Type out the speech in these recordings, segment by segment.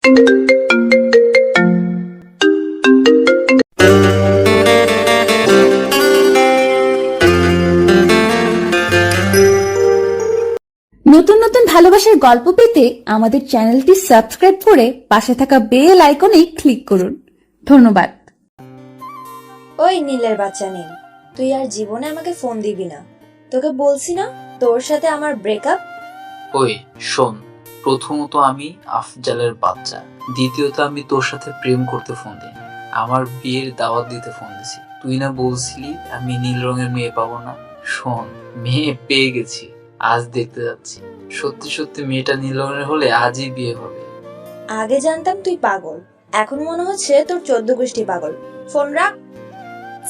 নতুন নতুন ভালোবাসার গল্প পেতে আমাদের চ্যানেলটি সাবস্ক্রাইব করে পাশে থাকা বেল আইকনে ক্লিক করুন। ধন্যবাদ। ওই নীলের বাচ্চা নীল, তুই আর জীবনে আমাকে ফোন দিবি না। তোকে বলছি না তোর সাথে আমার ব্রেকআপ। ওই শোন, প্রথমত আমি আফজালের বাচ্চা, দ্বিতীয়ত আমি তোর সাথে প্রেম করতে ফোন দিই, আমার বিয়ের দাওয়াত দিতে ফোন দিছি। তুই না বলছিলি আমি নীল রঙের মেয়ে পাবো না? শোন, মেয়ে পেয়ে গেছি, আজ দেখতে যাচ্ছি। সত্যি সত্যি মেয়েটা নীল রঙের হলে আজই বিয়ে হবে। আগে জানতাম তুই পাগল, এখন মনে হচ্ছে তোর 14 গোষ্ঠী পাগল। ফোন রাখ।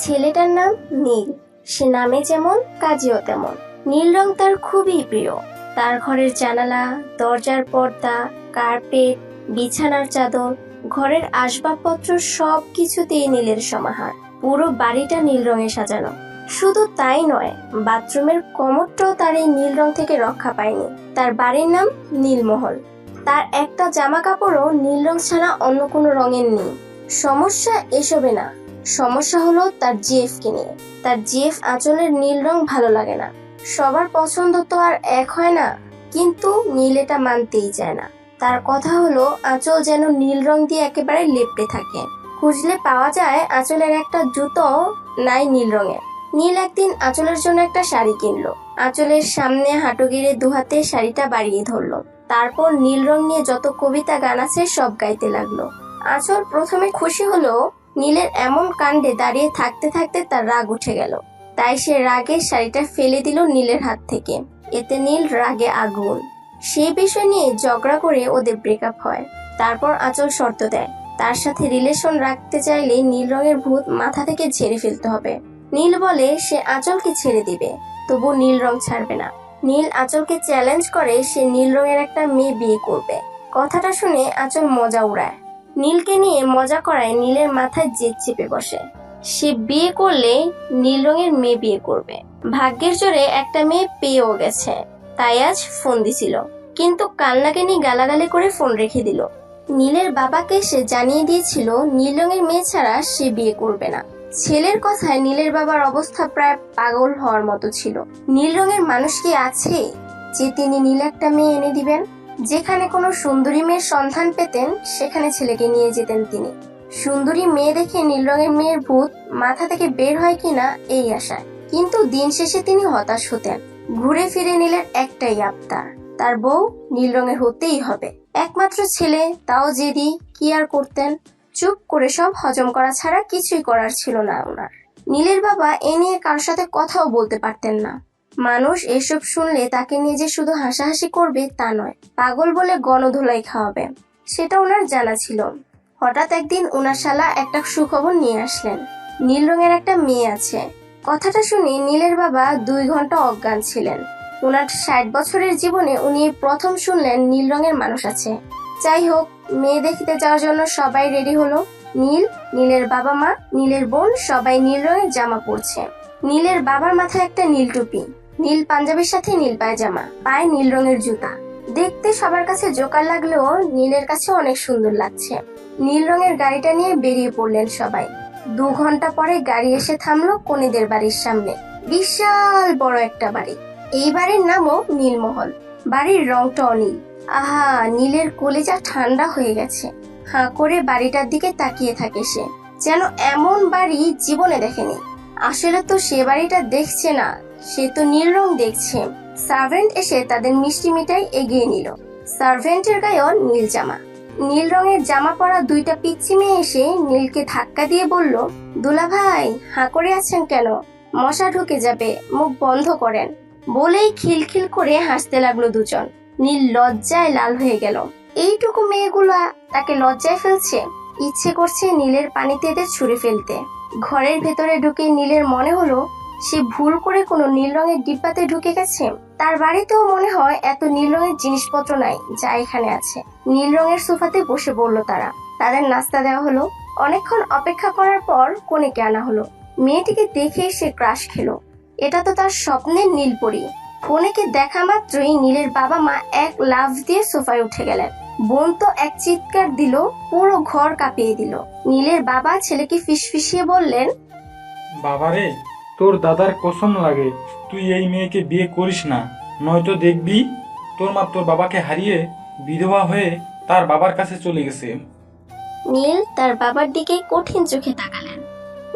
ছেলেটার নাম নীল, সে নামে যেমন কাজেও তেমন। নীল রং তার খুবই প্রিয়। তার ঘরের জানালা, দরজার পর্দা, কার্পেট, বিছানার চাদর, ঘরের আসবাবপত্র সবকিছুতেই নীলের সমাহার। পুরো বাড়িটা নীল রঙে সাজানো। শুধু তাই নয়, বাথরুমের কমোডটাও তার এই নীল রং থেকে রক্ষা পায়নি। তার বাড়ির নাম নীলমহল। তার একটা জামা কাপড়ও নীল রং ছাড়া অন্য কোনো রঙের নেই। সমস্যা এসবে না, সমস্যা হলো তার জিএফকে নিয়ে। তার জিএফ আঁচলের নীল রং ভালো লাগে না। সবার পছন্দ তো আর এক হয় না, কিন্তু নীল এটা মানতেই চায় না। তার কথা হলো আঁচল যেন নীল রং দিয়ে একেবারে লেপ্টে থাকে। খুঁজলে পাওয়া যায় আঁচলের একটা জুতো নাই নীল রঙের। নীল একদিন আঁচলের জন্য একটা শাড়ি কিনলো। আঁচলের সামনে হাঁটু গেড়ে দুহাতে শাড়িটা বাড়িয়ে ধরলো। তারপর নীল রং নিয়ে যত কবিতা গান আছে সব গাইতে লাগলো। আঁচল প্রথমে খুশি হলো, নীলের এমন কাণ্ডে দাঁড়িয়ে থাকতে থাকতে তার রাগ উঠে গেল। তাই সে রাগে শাড়িটা ফেলে দিল নীলের হাত থেকে। এতে নীল রাগে আগুন। সেই বিষয় নিয়ে ঝগড়া করে ওদের ব্রেকআপ হয়। তারপর আঁচল শর্ত দেয়, তার সাথে রিলেশন রাখতে চাইলে নীল রঙের ভূত মাথা থেকে ঝেড়ে ফেলতে হবে। নীল বলে সে আঁচলকে ছেড়ে দিবে, তবু নীল রং ছাড়বে না। নীল আঁচলকে চ্যালেঞ্জ করে সে নীল রঙের একটা মেয়ে বিয়ে করবে। কথাটা শুনে আঁচল মজা উড়ায়। নীলকে নিয়ে মজা করায় নীলের মাথায় জেদ চেপে বসে। সে বিয়ে করলে নীল রঙের মেয়ে বিয়ে করবে। ভাগ্যের জোরে একটা মেয়ে পেয়েও গেছে, তাই আজ ফোন দিছিল, কিন্তু কান্নাকানি গালাগালি করে ফোন রেখে দিল। নীলের বাবাকে সে জানিয়ে দিয়েছিল নীল রঙের মেয়ে ছাড়া সে বিয়ে করবে না। ছেলের কথায় নীলের বাবার অবস্থা প্রায় পাগল হওয়ার মতো ছিল। নীল রঙের মানুষ কি আছে যে তিনি নীল একটা মেয়ে এনে দিবেন? যেখানে কোনো সুন্দরী মেয়ের সন্ধান পেতেন সেখানে ছেলেকে নিয়ে যেতেন তিনি। সুন্দরী মেয়ে দেখে নীল রঙের মেয়ের ভূত মাথা থেকে বের হয় কিনা এই আশায়। কিন্তু দিন শেষে তিনি হতাশ হতেন। ঘুরে ফিরে নীলের একটাই আবদার, তার বউ নীল রঙের হতেই হবে। একমাত্র ছেলে, তাও জেদি, কি আর করতেন? চুপ করে সব হজম করা ছাড়া কিছুই করার ছিল না ওনার। নীলের বাবা এ নিয়ে কারোর সাথে কথাও বলতে পারতেন না। মানুষ এসব শুনলে তাকে নিয়ে যে শুধু হাসাহাসি করবে তা নয়, পাগল বলে গণধোলাই খাওয়াবে, সেটা ওনার জানা ছিল। হঠাৎ একদিন ওনার শালা একটা সুখবর নিয়ে আসলেন, নীল রঙের একটা মেয়ে আছে। কথাটা শুনে নীলের বাবা 2 ঘন্টা অজ্ঞান ছিলেন। ওনার 60 বছরের জীবনে উনি প্রথম শুনলেন নীল রঙের মানুষ আছে। যাই হোক, মেয়ে দেখতে যাওয়ার জন্য সবাই রেডি হলো। নীলের বাবা মা, নীলের বোন সবাই নীল রঙের জামা পরছে। নীলের বাবার মাথায় একটা নীল টুপি, নীল পাঞ্জাবির সাথে নীল পায়জামা, পায়ে নীল রঙের জুতা। দেখতে সবার কাছে জোকার লাগলেও নীলের কাছে অনেক সুন্দর লাগছে। নীল রঙের গাড়িটা নিয়ে বেরিয়ে পড়লেন সবাই। 2 ঘন্টা পরে গাড়ি এসে থামলো কনেদের বাড়ির সামনে। বিশাল বড় একটা বাড়ি। এই বাড়ির নামও নীলমহল। বাড়ির রংটাও নীল। আহা, নীলের কলিজা ঠান্ডা হয়ে গেছে। হাঁ করে বাড়িটার দিকে তাকিয়ে থাকে সে, যেন এমন বাড়ি জীবনে দেখেনি। আসলে তো সে বাড়িটা দেখছে না, সে তো নীল রং দেখছে। সার্ভেন্ট এসে তাদের মিষ্টি মিঠাই এগিয়ে নিল। সার্ভেন্টের গায়েও নীল জামা। নীল রঙের জামা পরা 2টা পিচ্চি মেয়ে এসে নীলকে ধাক্কা দিয়ে বলল, দুলা ভাই, হাঁ করে আছেন কেন? মশা ঢুকে যাবে, মুখ বন্ধ করেন। বলেই খিলখিল করে হাসতে লাগলো দুজন। নীল লজ্জায় লাল হয়ে গেল। এইটুকু মেয়েগুলা তাকে লজ্জায় ফেলছে। ইচ্ছে করছে নীলের পানিতে এদের ছুঁড়ে ফেলতে। ঘরের ভেতরে ঢুকে নীলের মনে হলো সে ভুল করে কোনো নীল রঙের ডিব্বাতে ঢুকে গেছে। তার বাড়িতেও মনে হয় এত নীল রঙের জিনিসপত্র নাই যা এখানে আছে। নীল রঙের সোফাতে বসে পড়লো তারা। তাদের নাস্তা দেওয়া হলো। অনেকক্ষণ অপেক্ষা করার পর কনেকে আনা হলো। মেয়েটিকে দেখে সে ক্রাশ খেলো। এটা তো তার স্বপ্নের নীলপরি। কনেকে দেখা মাত্রই নীলের বাবা মা এক লাফ দিয়ে সোফায় উঠে গেলেন। বোন তো এক চিৎকার দিল, পুরো ঘর কাঁপিয়ে দিল। নীলের বাবা ছেলেকে ফিসফিসিয়ে বললেন, বাবারে, তোর দাদার কসম লাগে, তুই এই মেয়েকে বিয়ে করিস না, নয়তো দেখবি তোর মা তোর বাবাকে হারিয়ে বিধবা হয়ে তার বাবার কাছে চলে গেছে। নীল তার বাবার দিকে কঠিন চোখে তাকালেন।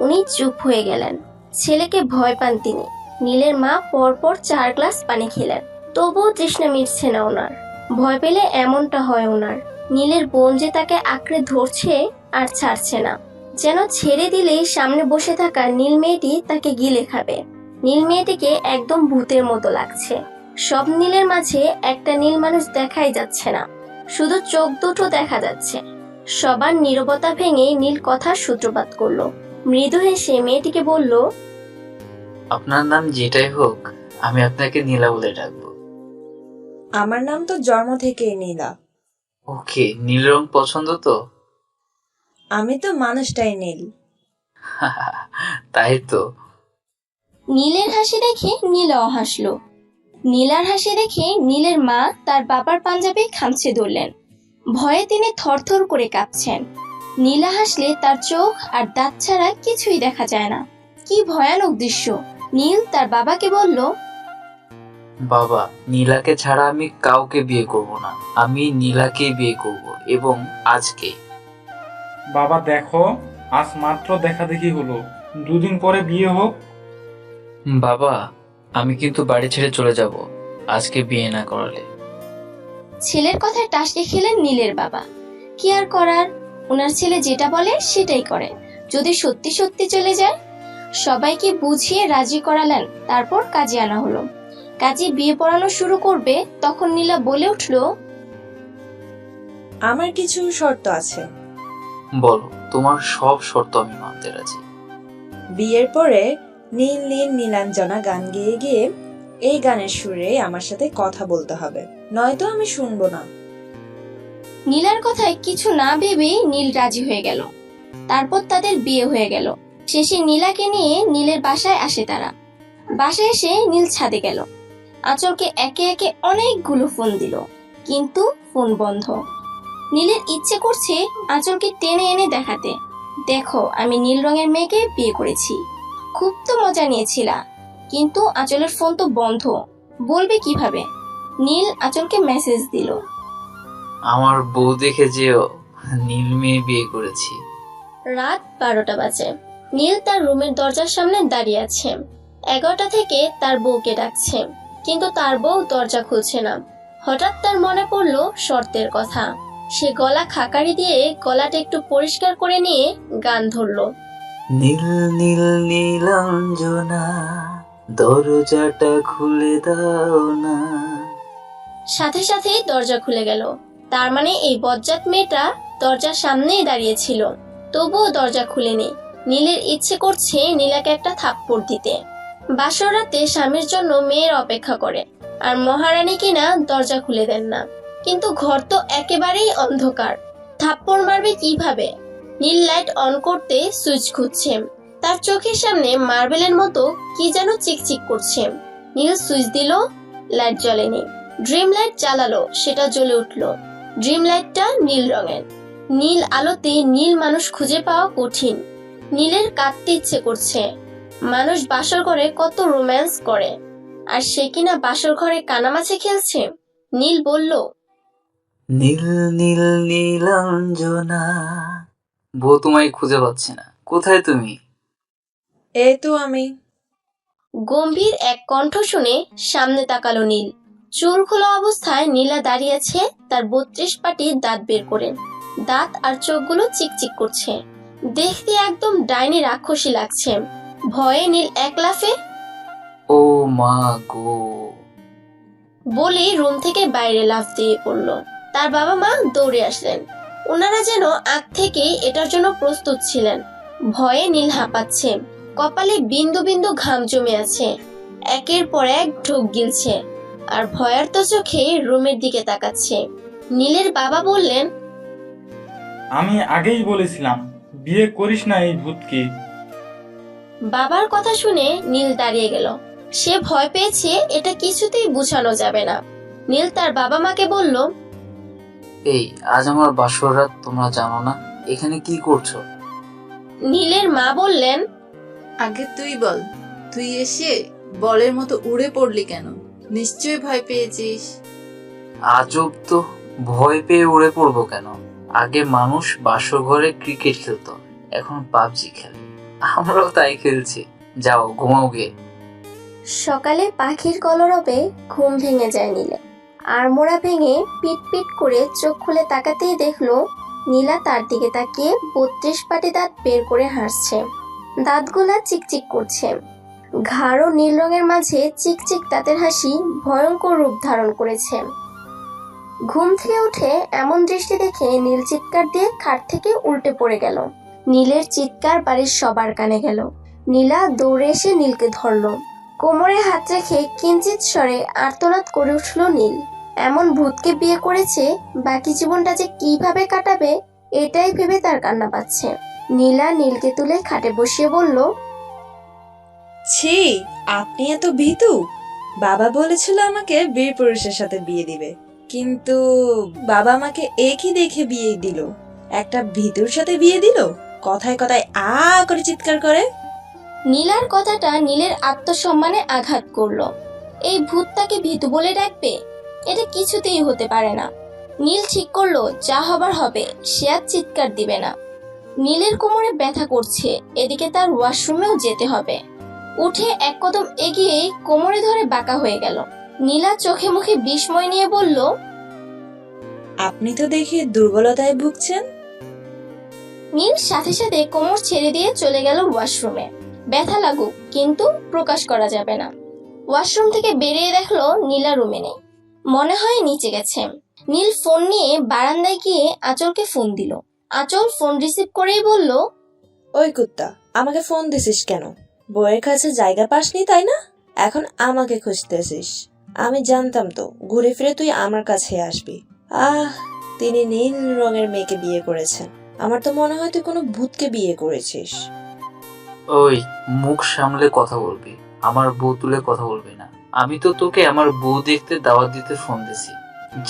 উনি চুপ হয়ে গেলেন। ছেলেকে ভয় পান তিনি। নীলের মা পরপর 4 গ্লাস পানি খেলেন, তবুও তৃষ্ণা মিটছে না ওনার। ভয় পেলে এমনটা হয় ওনার। নীলের বোন যে তাকে আঁকড়ে ধরছে আর ছাড়ছে না, যেন ছেড়ে দিলেই সামনে বসে থাকা নীল মেয়েটি তাকে গিলে খাবে। নীল মেয়েটিকে একদম ভূতের মতো লাগছে। সব নীলের মাঝে একটা নীল মানুষ দেখাই যাচ্ছে না, শুধু চোখ দুটো দেখা যাচ্ছে। সবার নীরবতা ভেঙে নীল কথার সূত্রপাত করলো। মৃদু হেসে মেয়েটিকে বলল, আপনার নাম যেটাই হোক, আমি আপনাকে নীলা বলে ডাকবো। আমার নাম তো জন্ম থেকেই নীলা। ওকে, নীল রং পছন্দ তো? আমি তো মানুষটাই নীল। তাই তো। নীলের হাসি দেখে নীলাও হাসলো। নীলার হাসি দেখে নীলের মা তার বাবার পাঞ্জাবে খামচে ধরলেন। ভয়ে তিনি থরথর করে কাঁপছেন। নীলা হাসলে তার চোখ আর দাঁত ছাড়া কিছুই দেখা যায় না। কি ভয়ানক দৃশ্য! নীল তার বাবাকে বলল, বাবা, নীলাকে ছাড়া আমি কাউকে বিয়ে করব না। আমি নীলাকে বিয়ে করব, এবং আজকে। বাবা দেখো, আজ মাত্র দেখা দেখি হলো, 2 দিন পরে বিয়ে হোক। বাবা, আমি কিন্তু বাড়ি ছেড়ে চলে যাব আজকে বিয়ে না করালে। ছেলের কথায় টাসকে খেলেন নীলের বাবা। কি আর করার, ওনার ছেলে যেটা বলে সেটাই করে। যদি সত্যি সত্যি চলে যায়। সবাইকে বুঝিয়ে রাজি করালেন, তারপর কাজে আনা হলো। কাজে বিয়ে পড়ানো শুরু করবে, তখন নীলা বলে উঠলো, আমার কিছু শর্ত আছে। বলো, তোমার সব শর্ত আমি মানতে রাজি। বিয়ের পরে নীল নীল নীলাঞ্জনা গান গেয়ে গিয়ে এই গানের সুরে আমার সাথে কথা বলতে হবে, নয়তো আমি শুনবো না। নীলার কথায় কিছু না ভেবেই নীল রাজি হয়ে গেল। তারপর তাদের বিয়ে হয়ে গেল। শেষে নীলাকে নিয়ে নীলের বাসায় আসে তারা। বাসায় এসে নীল ছাদে গেল। আঁচলকে একে একে অনেকগুলো ফোন দিল, কিন্তু ফোন বন্ধ। নীলের ইচ্ছে করছে আঁচলকে টেনে এনে দেখাতে, দেখো আমি নীল রঙের মেয়েকে বিয়ে করেছি। খুব তো মজা নিয়েছিলা, কিন্তু আঁচলের ফোন তো বন্ধ, বলবে কিভাবে? নীল আঁচলকে মেসেজ দিল, আমার বউ দেখে যেও, নীল মেয়ে বিয়ে করেছি। রাত 12টা বাজে। নীল তার রুমের দরজার সামনে দাঁড়িয়ে আছে। 11টা থেকে তার বউকে ডাকছে, কিন্তু তার বউ দরজা খুলছে না। হঠাৎ তার মনে পড়লো শর্তের কথা। সে গলা খাকারি দিয়ে গলাটা একটু পরিষ্কার করে নিয়ে গান ধরলো, নীল নীল নীলাঞ্জনা, দরজাটা খুলে দাও না। সাথে সাথেই দরজা খুলে গেল। তার মানে এই বজ্জাত মেয়েটা দরজার সামনেই দাঁড়িয়েছিল, তবুও দরজা খুলেনি। নীলের ইচ্ছে করছে নীলাকে একটা থাপ্পড় দিতে। বাসর রাতে স্বামীর জন্য মেয়ের অপেক্ষা করে, আর মহারানী কিনা দরজা খুলে দেন না। কিন্তু ঘর তো একেবারেই অন্ধকার, থাপ্পড় মারবে কিভাবে? নীল লাইট অন করতে সুইচ খুঁজছে। তার চোখের সামনে মার্বেলের মতো কি যেন চিকচিক করছে। নীল সুইচ দিল, লাইট জ্বলেনি। ড্রিম লাইট জ্বালালো, সেটা জ্বলে উঠলো। ড্রিম লাইটটা নীল রঙের। নীল আলোতে নীল মানুষ খুঁজে পাওয়া কঠিন। নীলের কাঁদতে ইচ্ছে করছে। মানুষ বাসর ঘরে কত রোম্যান্স করে, আর সে কিনা বাসর ঘরে কানামাছি খেলছে। নীল বলল, নীল নীল নীলাঞ্জনা। বউ তোমায় খুঁজে পাচ্ছে না, কোথায় তুমি? এই তো আমি। গম্ভীর এক কণ্ঠ শুনে সামনে তাকালো নীল। চুল খোলা অবস্থায় নীলা দাঁড়িয়ে আছে, তার 32 পাটি দাঁত বের করে। দাঁত আর চোখগুলো চিকচিক করছে। দেখতে একদম ডাইনি রাক্ষসী লাগছে। ভয়ে নীল এক লাফে ও মা গো বলে রুম থেকে বাইরে লাফ দিয়ে পড়লো। তার বাবা মা দৌড়ে আসলেন। ওনারা যেন আগ থেকেই এটার জন্য প্রস্তুত ছিলেন। ভয়ে নীল হাঁপাচ্ছে, কপালে বিন্দু বিন্দু ঘাম জমে আছে। একের পর এক ঢোক গিলছে, আর ভয়ার্ত চোখে রুমের দিকে তাকাচ্ছে। নীলের বাবা বললেন, আমি আগেই বলেছিলাম বিয়ে করিস না এই ভূতকে। বাবার কথা শুনে নীল দাঁড়িয়ে গেল। সে ভয় পেয়েছে, এটা কিছুতেই বুঝানো যাবে না। নীল তার বাবা মাকে বলল, এই আজ আমার বাসর রাত, তোমরা জানো না? এখানে কি করছো? নীলের মা বললেন, আগে তুই বল, তুই এসে বলের মতো উড়ে পড়লি কেন? নিশ্চয়ই ভয় পেয়েছিস। আজব তো, ভয় পেয়ে উড়ে পড়বো কেন? আগে মানুষ বাসর ঘরে ক্রিকেট খেলতো, এখন পাবজি খেলে। আমরাও তাই খেলছি। যাও ঘুমাও গে। সকালে পাখির কলরবে ঘুম ভেঙে যায় নীলে। আড়মোড়া ভেঙে পিট পিট করে চোখ খুলে তাকাতেই দেখলো নীলা তার দিকে তাকিয়ে 32 পাটি দাঁত বের করে হাসছে। দাঁতগুলা চিকচিক করছে। গাঢ় নীল রঙের মাঝে চিকচিক দাঁতের হাসি ভয়ঙ্কর রূপ ধারণ করেছে। ঘুম থেকে উঠে এমন দৃষ্টি দেখে নীল চিৎকার দিয়ে খাট থেকে উল্টে পড়ে গেল। নীলের চিৎকার বাড়ির সবার কানে গেল। নীলা দৌড়ে এসে নীলকে ধরলো। কোমরে হাত রেখে কিঞ্চিত স্বরে আর্তনাদ করে উঠল নীল। এমন ভূতকে বিয়ে করেছে, বাকি জীবনটা যে কিভাবে কাটাবে এটাই ভেবে তার কান্না পাচ্ছে। নীলা নীলকে তুলে খাটে বসিয়ে বলল, ছি, আপনি এত ভীতু? বাবা বলেছিল আমাকে বীর পুরুষের সাথে বিয়ে দিবে, কিন্তু বাবা আমাকে একই দেখে বিয়ে দিল, একটা ভীতুর সাথে বিয়ে দিল। কথায় কথায় আ করে চিৎকার করে। নীলার কথাটা নীলের আত্মসম্মানে আঘাত করলো। এই ভূত তাকে ভীতু বলে ডাকবে? এটা কিছুতেই হতে পারে না। নীল ঠিক করলো যা হবার হবে, সে আর চিৎকার দিবে না। নীলের কোমরে ব্যথা করছে, এদিকে তার ওয়াশরুমেও যেতে হবে। উঠে এক কদম এগিয়ে কোমরে ধরে বাঁকা হয়ে গেল। নীলা চোখে মুখে বিস্ময় নিয়ে বলল, আপনি তো দেখি দুর্বলতায় ভুগছেন। নীল সাথে সাথে কোমর ছেড়ে দিয়ে চলে গেল ওয়াশরুমে। ব্যথা লাগুক, কিন্তু প্রকাশ করা যাবে না। ওয়াশরুম থেকে বেরিয়ে দেখলো নীলা রুমে নেই। মনে হয় নিচে গেছে। নীল ফোন নিয়ে বারান্দায় গিয়ে আঁচলকে ফোন দিল। আঁচল ফোন রিসিভ করেই বলল, ওই কুত্তা, আমাকে ফোন দিছিস কেন? বউয়ের কাছে জায়গা পাসনি তাই না? এখন আমাকে খুঁজতেছিস? আমি জানতাম তো ঘুরে ফিরে তুই আমার কাছে আসবি। তিনি নীল রঙের মেয়েকে বিয়ে করেছেন। আমার তো মনে হয় তুই কোনো ভূতকে বিয়ে করেছিস। ওই, মুখ সামলে কথা বলবি, আমার বউ তুলে কথা বলবি না। আমি তো তোকে আমার বউ দেখতে দাওয়াত দিতে ফোন দিছি।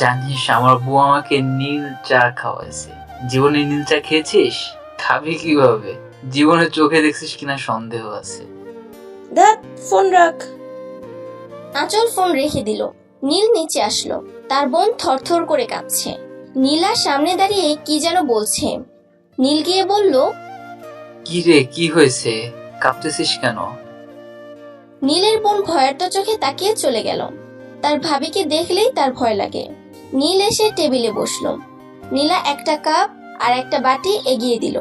জানিস আমার বউ আমাকে নীল চা খাওয়াইছে। জীবনে নীল চা খেয়েছিস? খাবি কিভাবে? জীবনে চোখে দেখছিস কিনা সন্দেহ আছে। দেখ, ফোন রাখ। আঁচল ফোন রেখে দিল। নীল নিচে আসলো। তার বোন থরথর করে কাঁপছে। নীলা সামনে দাঁড়িয়ে কি যেন বলছে। নীল গিয়ে বলল, কি রে, কি হয়েছে? কাঁপতেছিস কেন? নীলের বোন ভয়ার্ত চোখে তাকিয়ে চলে গেল। তার ভাবিকে দেখলেই তার ভয় লাগে। নীল এসে টেবিলে বসলো। নীলা একটা কাপ আর একটা বাটি এগিয়ে দিল।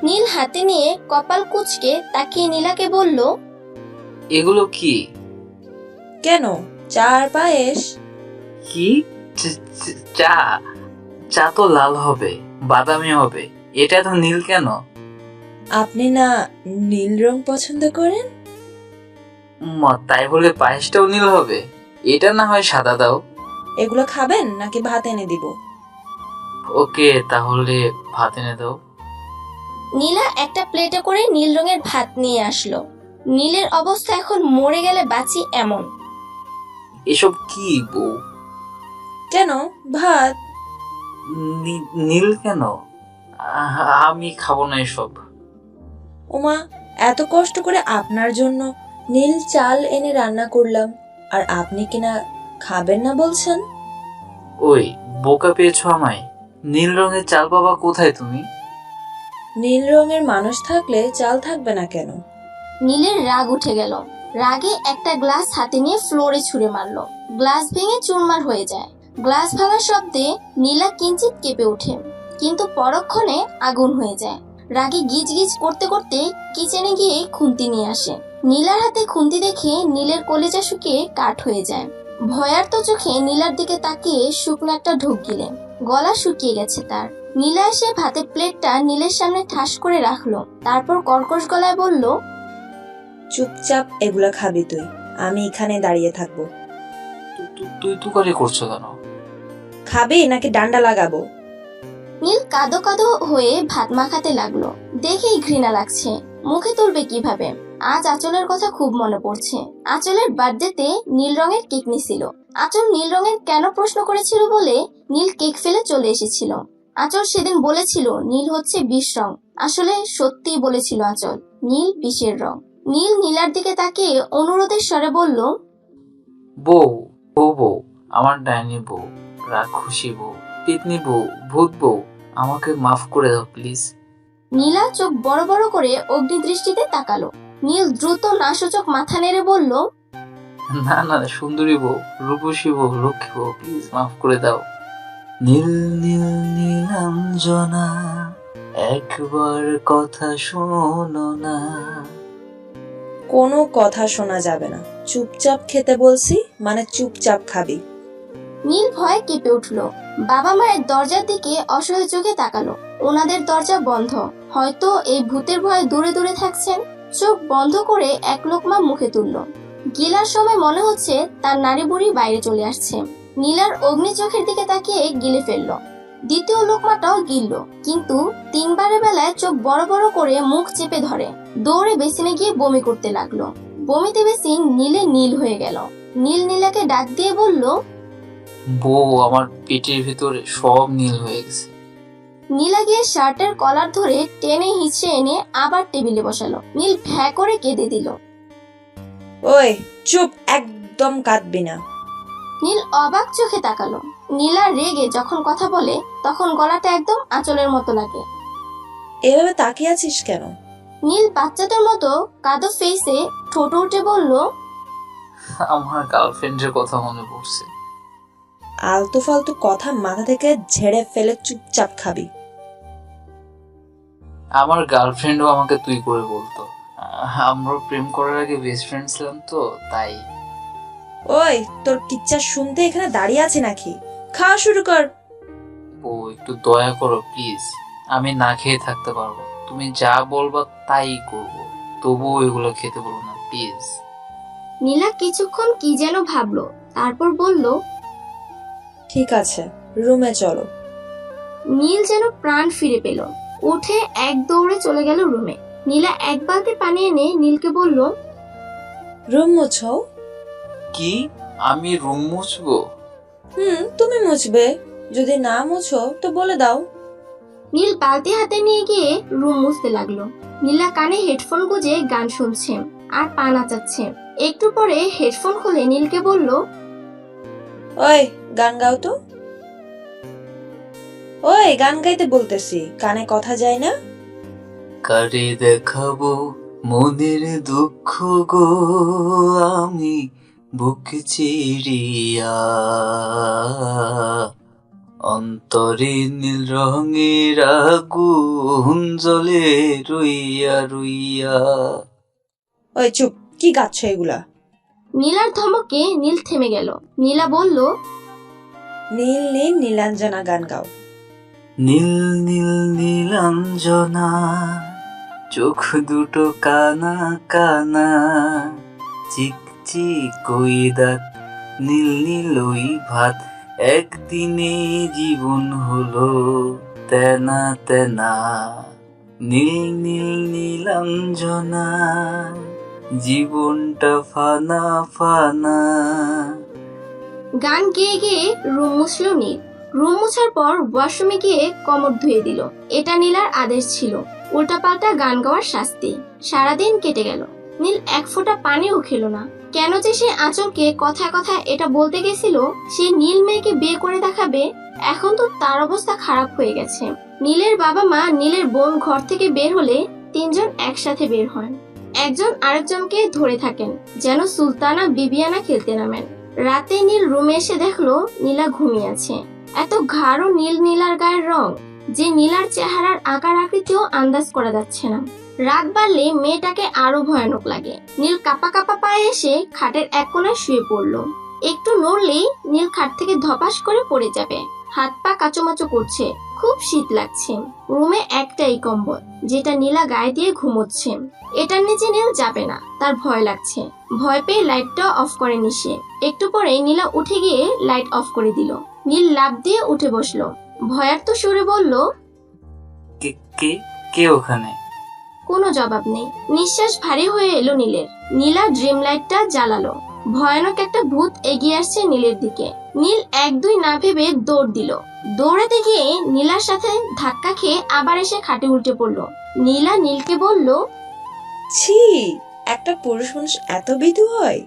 নীল হাতে নিয়ে কপাল কুঁচকে তাকিয়ে নীলাকে বলল, এগুলো কি? কেন? চা আর পায়েস। কি? চা? চা তো লাল হবে, বাদামি হবে, এটা তো নীল কেন? আপনি না নীল রং পছন্দ করেন? তাই বলে পায়েসটাও নীল হবে? এটা না হয় সাদা দাও। এগুলো খাবেন নাকি ভাত এনে দিব? ওকে, তাহলে ভাত এনে দাও। নীলা একটা প্লেটে করে নীল রঙের ভাত নিয়ে আসলো। নীলের অবস্থা এখন মরে গেলে বাঁচি এমন। এসব কি বউ? কেন ভাত? নীল কেন? আমি খাবো না এসব। ওমা, এত কষ্ট করে আপনার জন্য নীল চাল এনে রান্না করলাম, আর আপনি কিনা খাবেন না বলছেন? ওই, বোকা পেয়েছো আমায়। নীল রঙের চাল বাবা কোথায় তুমি? নীল রঙের মানুষ থাকলে চাল থাকবে না কেন? নীলের রাগ উঠে গেল। রাগে একটা গ্লাস হাতে নিয়ে ফ্লোরে ছুঁড়ে মারলো। গ্লাস ভেঙে চুরমার হয়ে যায়। গ্লাস ভাঙার শব্দে নীলা কিঞ্চিত কেঁপে ওঠে, কিন্তু পরক্ষণে আগুন হয়ে যায়। রাগে গিজ গিজ করতে করতে কিচেনে গিয়ে খুন্তি নিয়ে আসে। নীলার হাতে খুন্তি দেখে নীলের কলেজা শুকিয়ে কাঠ হয়ে যায়। ভয়ার্ত চোখে নীলার দিকে তাকিয়ে শুকনো একটা ঢোক গিলেন। গলা শুকিয়ে গেছে তার। নীলা এসে ভাতের প্লেটটা নীলের সামনে ঠাস করে রাখলো। তারপর কর্কশ গলায় বলল, চুপচাপ এগুলা খাবি তুই, আমি এখানে দাঁড়িয়ে থাকবো। তুই তুকারি করছো কেন? খাবি নাকি ডান্ডা লাগাবো? নীল কাদো কাদো হয়ে ভাত মাখাতে লাগলো। দেখেই ঘৃণা লাগছে, মুখে তুলবে কিভাবে। আজ আঁচলের কথা খুব মনে পড়ছে। আঁচলের বার্থডেতে নীল রঙের কেক নিছিল। আঁচল নীল রঙের কেন প্রশ্ন করেছিল বলে নীল কেক ফেলে চলে এসেছিল। আঁচল সেদিন বলেছিল নীল হচ্ছে বিষ রং। আসলে সত্যিই বলেছিল আঁচল, নীল বিষের রং। নীল নীলার দিকে তাকিয়ে অনুরোধের স্বরে বলল, বউ বউ বউ, আমার ডাইনি বউ, রাক্ষসী বউ, পেতনি বউ, ভূত বউ, আমাকে মাফ করে দাও প্লিজ। নীলা চোখ বড় বড় করে অগ্নিদৃষ্টিতে তাকালো। নীল দ্রুত নাসূচক মাথা নেড়ে বলল, না না, সুন্দরী বউ, রূপসী বউ, লক্ষ্মী বউ, প্লিজ মাফ করে দাও। নীল নীল নীলাঞ্জনা, একবার কথা শোনো না। কোনো কথা শোনা যাবে না, চুপচাপ খেতে বলছি, মানে চুপচাপ খাবি। নীল ভয়ে কেঁপে উঠল। বাবা মায়ের দরজার দিকে অসহায় চোখে তাকালো। ওনাদের দরজা বন্ধ, হয়তো এই ভূতের ভয়ে দূরে দূরে থাকছেন। চোখ বন্ধ করে এক লোকমা মুখে তুলল। গিলার সময় মনে হচ্ছে তার নাড়ি বুড়ি বাইরে চলে আসছে। নীলার অগ্নি চোখের দিকে তাকিয়ে গিলে ফেললো। দ্বিতীয় লোকমাটাও গিলল, কিন্তু তিনবারের বেলায় চোখ বড় বড় করে মুখ চেপে ধরে দৌড়ে বেসিনে গিয়ে বমি করতে লাগলো। বমিতে বেসিন নীলে নীল হয়ে গেল। নীল নীলাকে ডাক দিয়ে বলল, বউ, আমার পেটের ভিতরে সব নীল হয়ে গেছে। নীলা গিয়ে শার্টের কলার ধরে টেনে হিঁচড়ে এনে আবার টেবিলে বসালো। নীল ভ্যা করে কেঁদে দিল। ওই চুপ, একদম কাঁদবি না। নীল অবাক চোখে তাকালো। নীলা রেগে যখন কথা বলে তখন গলাটা একদম আঁচলের মতো লাগে। এভাবে তাকিয়ে আছিস কেন? নীল বাচ্চাদের মতো কাদো ফেসে ঠোঁট উঠে বলল, আমার গার্লফ্রেন্ডের কথা মনে পড়ছে। আলতু ফালতু কথা মাথা থেকে ঝেড়ে ফেলে চুপচাপ খাবি। আমার গার্লফ্রেন্ডও আমাকে তুই করে বলতো। আমরা প্রেম করার আগে বেস্ট ফ্রেন্ড ছিলাম তো, তাই। ওই তোর কিচ্ছা শুনতে এখানে দাঁড়িয়ে আছে নাকি? খাওয়া শুরু কর। ও একটু দয়া করো প্লিজ, আমি না খেয়ে থাকতে পারবো। তুমি যা বলবা তাই করব, তবুও এগুলো খেতে বলো না প্লিজ। নীলা কিছুক্ষণ কি যেন ভাবলো, তারপর বলল, ঠিক আছে, রুমে চলো। নীল যেন প্রাণ ফিরে পেল। উঠে এক দৌড়ে চলে গেল রুমে। নীলা এক বালতি পানি এনে নীলকে বলল, রুম মুছো। কি? আমি রুম মুছবো? তুমি মুছবে। যদি না মুছো তো বলে দাও। নীল বালতি হাতে নিয়ে গিয়ে রুম মুছতে লাগলো। নীলা কানে হেডফোন গুঁজে গান শুনছে আর পা নাচাচ্ছে। একটু পরে হেডফোন খুলে নীলকে বলল, ওই গান গাও তো। ওই গান গাইতে বলতেছি, কানে কথা যায় না? কারে দেখাবো মনের দুঃখ গো, আমি বুক চিরিয়া, অন্তরে নীল রঙের আগুন জ্বলে রইয়া রইয়া। ওই চুপ, কি গাচ্ছ এগুলা? নীলার ধমকে নীল থেমে গেল। নীলা বলল, নীল নীল নীলাঞ্জনা গান গাও। নীল নীল নীলাঞ্জনা, চোখ দুটো কানা কানা, চিকচিক ওই দাঁত, নীল নীল ওই ভাত, একদিনে জীবন হলো তেনা তেনা। নীল নীল নীলাঞ্জনা, জীবনটা ফানা ফানা। গান গেয়ে গেয়ে রুম মুছল নীল। রুম মুছার পর ওয়াশরুমে গিয়ে কমর ধুয়ে দিল। এটা নীলার আদেশ ছিল, উল্টাপাল্টা গান গাওয়ার শাস্তি। সারাদিন কেটে গেল, নীল এক ফোঁটা পানিও খেল না। কেন যে সে আঁচলকে কথায় কথায় এটা বলতে গেছিল সে নীল মেয়েকে বিয়ে করে দেখাবে, এখন তো তার অবস্থা খারাপ হয়ে গেছে। নীলের বাবা মা নীলের বোন ঘর থেকে বের হলে তিনজন একসাথে বের হন। একজন আরেকজনকে ধরে থাকেন যেন সুলতানা বিবিয়ানা খেলতে নামেন। রাতে নীল রুমে এসে দেখলো নীলা ঘুমিয়ে আছে। এত গাঢ় নীল নীলার গায়ের রং যে নীলার চেহারার আকার আকৃতিও আন্দাজ করা যাচ্ছে না। রাত বাড়লে মেয়েটাকে আরো ভয়ানক লাগে। নীল কাপা কাপা পায়ে এসে খাটের এক কোণায় শুয়ে পড়লো। একটু নড়লেই নীল খাট থেকে ধপাস করে পড়ে যাবে। হাত পা কাচুমাচু করছে, খুব শীত লাগছে। রুমে একটাই কম্বল যেটা নীলা গায়ে দিয়ে ঘুমোচ্ছে। এটার নিচে নীল যাবে না, তার ভয় লাগছে। ভয় পেয়ে লাইটটা অফ করেনি সে। একটু পরে নীলা উঠে গিয়ে লাইট অফ করে দিল। নীল লাফ দিয়ে উঠে বসলো। ভয়ার্ত সুরে বলল, কে কে কে ওখানে? কোনো জবাব নেই। নিঃশ্বাস ভারী হয়ে এলো নীলের। নীলা ড্রিম লাইটটা জ্বালালো। ভয়ানক একটা ভূত এগিয়ে আসছে নীলের দিকে। নীল 1-2 না ভেবে দৌড় দিল। দৌড়াতে গিয়ে নীলার সাথে ধাক্কা খেয়ে আবার এসে খাটে উল্টে পড়লো। নীলা নীলকে বলল, ছি, একটা পুরুষ মানুষ এত ভীতু হয়?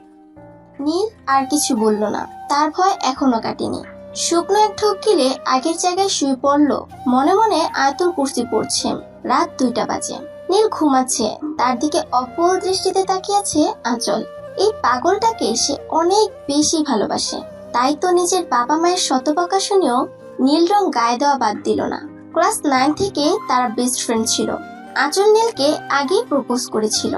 নীল আর কিছু বলল না। তার ভয় এখনো কাটেনি। শুকনো এক ঢোক গিলে আগের জায়গায় শুয়ে পড়লো। মনে মনে আয়াতুল কুরসি পড়ছে। রাত 2টা বাজে। নীল ঘুমাচ্ছে। তার দিকে অপল দৃষ্টিতে তাকিয়ে আছে আঁচল। এই পাগলটাকে সে অনেক বেশি ভালোবাসে। তাই তো নিজের বাবা মায়ের শতবকা শুনেও নীল রং গায়ে দেওয়া বাদ দিল না। ক্লাস 9 থেকে তারা বেস্ট ফ্রেন্ড ছিল। আঁচল নীলকে আগেই প্রপোজ করেছিল।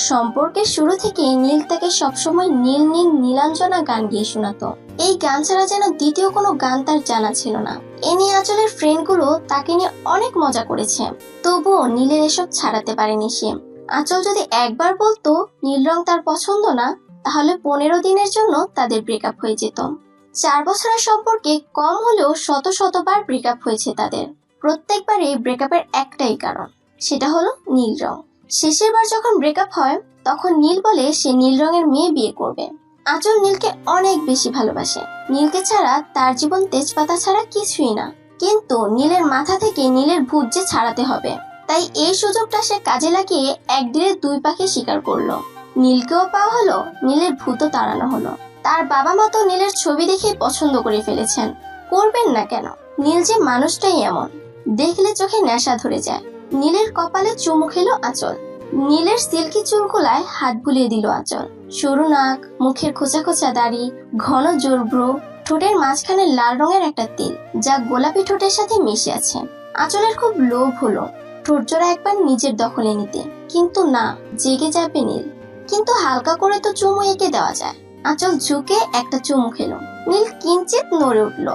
সম্পর্কের শুরু থেকে নীল তাকে সবসময় নীল নীল নীলাঞ্জনা গান গিয়ে শোনাতো। এই গান ছাড়া যেন দ্বিতীয় কোনো গান তার জানা ছিল না। এ নিয়ে আঁচলের ফ্রেন্ডগুলো তাকে নিয়ে অনেক মজা করেছে। তবুও নীলের এসব ছাড়াতে পারেনি সে। আঁচল যদি একবার বলতো নীল রং তার পছন্দ না, তাহলে 15 দিনের জন্য তাদের ব্রেকআপ হয়ে যেত। 4 বছরের সম্পর্কে কম হলেও শত শতবার ব্রেকআপ হয়েছে তাদের। প্রত্যেকবারই ব্রেকআপের একটাই কারণ, সেটা হলো নীল রং। শেষের বার যখন ব্রেকআপ হয় তখন নীল বলে সে নীল রঙের মেয়ে বিয়ে করবে। আঁচল নীলকে অনেক বেশি ভালোবাসে। নীলকে ছাড়া তার জীবন তেজপাতা ছাড়া কিছুই না। কিন্তু নীলের মাথা থেকে নীলের ভূত যে ছাড়াতে হবে, তাই এই সুযোগটা সে কাজে লাগিয়ে একদিনে 2 পাখি শিকার করলো। নীলকেও পাওয়া হলো, নীলের ভূতও তাড়ানো হলো। তার বাবা মা তো নীলের ছবি দেখে পছন্দ করে ফেলেছেন। করবেন না কেন? নীল যে মানুষটাই এমন, দেখলে চোখে নেশা ধরে যায়। নীলের কপালে চুমু খেলো আঁচল। নীলের সিল্কি চুলগুলায় হাত বুলিয়ে দিল আঁচল। সরু নাক, মুখের খোঁচা খোঁচা দাড়ি, ঘন জোর ভ্রু, ঠোঁটের মাঝখানে লাল রঙের একটা তিল যা গোলাপি ঠোঁটের সাথে মিশে আছে। আঁচলের খুব লোভ হলো ঠোঁট জোড়া একবার নিজের দখলে নিতে, কিন্তু না, জেগে যাবে নীল। কিন্তু হালকা করে তো চুমু এঁকে দেওয়া যায়। আঁচল ঝুঁকে একটা চুমু খেলো। নীল কিঞ্চিত নড়ে উঠল।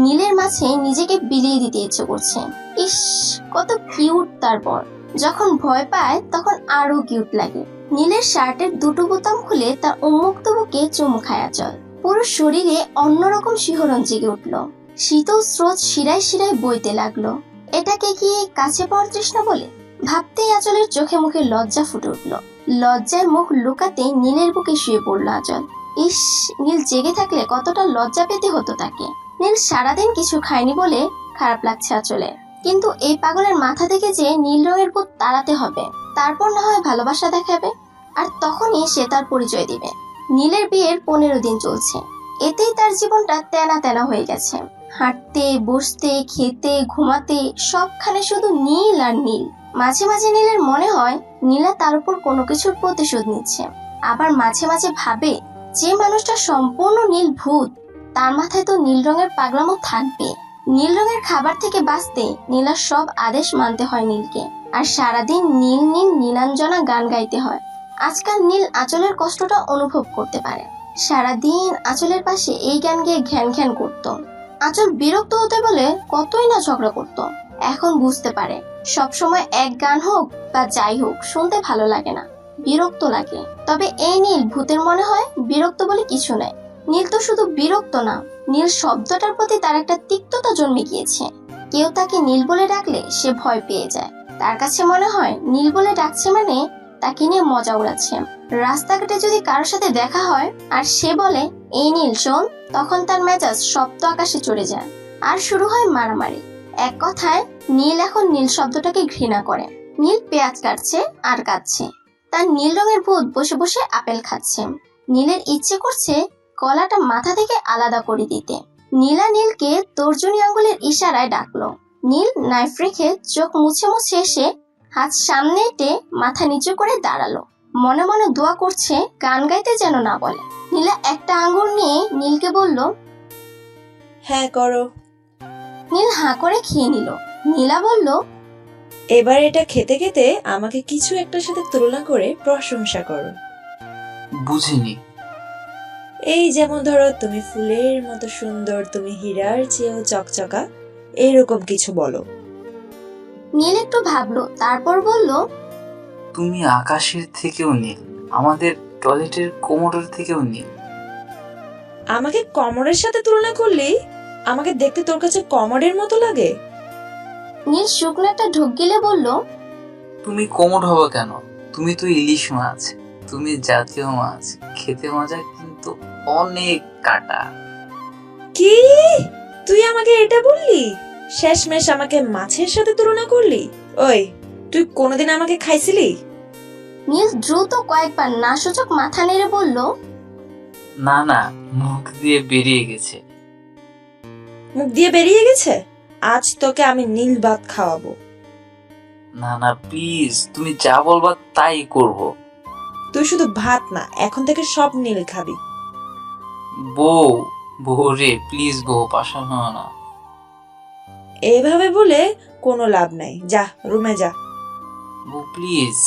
নীলের মাঝে নিজেকে বিলিয়ে দিতে ইচ্ছে করছে। ইস, কত কিউট তার বর। যখন ভয় পায় তখন আরো কিউট লাগে। নীলের শার্টের 2টো বোতাম খুলে তার উন্মুক্ত বুকে চুমু খায় আঁচল। পুরো শরীরে অন্যরকম শিহরণ জেগে উঠল। শীতল স্রোত শিরায় শিরায় বইতে লাগলো। এটাকে কি কাছে পাওয়ার তৃষ্ণা বলে? ভাবতেই আঁচলের চোখে মুখে লজ্জা ফুটে উঠল। লজ্জায় মুখ লুকাতে নীলের বুকে শুয়ে পড়ল আঁচল। ইস, নীল জেগে থাকলে কতটা লজ্জা পেতে হতো তাকে। নীল সারাদিন কিছু খায়নি বলে খারাপ লাগছে আঁচলের। কিন্তু এই পাগলের মাথা থেকে যে নীল রঙের ভূত তাড়াতে হবে, তারপর না হয় ভালোবাসা দেখাবে, আর তখনই সে তার পরিচয় দিবে। নীলের বিয়ের 15 দিন চলছে। এতেই তার জীবনটা তেনা তেনা হয়ে গেছে। হাঁটতে, বসতে, খেতে, ঘুমাতে সবখানে শুধু নীল আর নীল। মাঝে মাঝে নীলের মনে হয় নীলা তার উপর কোনো কিছুর প্রতিশোধ নিচ্ছে। আবার মাঝে মাঝে ভাবে, যে মানুষটা সম্পূর্ণ নীল ভূত, তার মাথায় তো নীল রঙের পাগলামো থাকবে। নীল রঙের খাবার থেকে বাঁচতে নীলার সব আদেশ মানতে হয় নীলকে, আর সারাদিন নীল নীল নীলাঞ্জনা গান গাইতে হয়। আজকাল নীল আঁচলের কষ্টটা অনুভব করতে পারে। সারাদিন আঁচলের পাশে এই গান গেয়ে ঘ্যান ঘ্যান করতো। আঁচল বিরক্ত হতে বলে কতই না ঝগড়া করত। এখন বুঝতে পারে সবসময় এক গান হোক বা যাই হোক শুনতে ভালো লাগে না, বিরক্ত লাগে। তবে এই নীল ভূতের মনে হয় বিরক্ত বলে কিছু নেই। নীল তো শুধু বিরক্ত না, নীল শব্দটার প্রতি তার একটা তিক্ততা জন্মে গিয়েছে। কেউ তাকে নীল বলে ডাকলে সে ভয় পেয়ে যায়। তার কাছে মনে হয় নীল বলে ডাকছে মানে তাকে নিয়ে মজা উড়াচ্ছে। রাস্তাঘাটে যদি কারোর সাথে দেখা হয় আর সে বলে এই নীল শোন, তখন তার মেজাজ সপ্ত আকাশে চড়ে যায় আর শুরু হয় মারামারি। এক কথায় নীল এখন নীল শব্দটাকে ঘৃণা করে। নীল পেঁয়াজ কাটছে আর কাটছে। তার নীল রঙের ভূত বসে বসে আপেল খাচ্ছে। নীলের ইচ্ছে করছে গলাটা মাথা থেকে আলাদা করে দিতে। নীলা নীলকে তর্জনী আঙ্গুলের ইশারায় ডাকলো। নীল নাইফ রেখে চোখ মুছে মুছে এসে হাত সামনে এঁটে মাথা নিচু করে দাঁড়ালো। মনে মনে দোয়া করছে গান গাইতে যেন না বলে। নীলা একটা আঙ্গুর নিয়ে নীলকে বলল, হ্যাঁ করো। নীল হাঁ করে খেয়ে নিল। নীলা বলল, এবার এটা খেতে খেতে আমাকে কিছু একটার সাথে তুলনা করে প্রশংসা করো। বুঝিনি। এই যেমন ধরো, তুমি ফুলের মতো সুন্দর, তুমি হীরার চেয়েও চকচকা, এইরকম কিছু বলো। নীল একটু ভাবলো, তারপর বলল, তুমি আকাশের থেকেও নীল, আমাদের টয়লেটের কোমরের থেকেও নীল। আমাকে কমরের সাথে তুলনা করলেই আমাকে দেখতে তোর কাছে কমরের মতো লাগে? নীল শুকনো একটা ঢোক গিলে বলল, তুমি কোমট হবে কেন? তুমি তো ইলিশ মাছ, তুমি জাতীয় মাছ, খেতে মজা কিন্তু অনেক কাটা। কি, তুই আমাকে এটা বললি? শেষমেশ আমাকে মাছের সাথে তুলনা করলি? ওই, তুই কোনোদিন আমাকে খাইছিলি? নীল দ্রুত কয়েকবার নাসূচক মাথা নেড়ে বলল, না না, মুখ দিয়ে বেরিয়ে গেছে। মুখ দিয়ে বেরিয়ে গেছে? আজ তোকে আমি নীল ভাত খাওয়াবো। না না প্লিজ, তুমি যা বলবা তাই করব। তুই শুধু ভাত না, এখন থেকে সব নীল খাবি। বউ, বউ রে প্লিজ, বউ পাশান হও না। এভাবে বলে কোনো লাভ নাই, যা রুমে যা। বউ প্লিজ।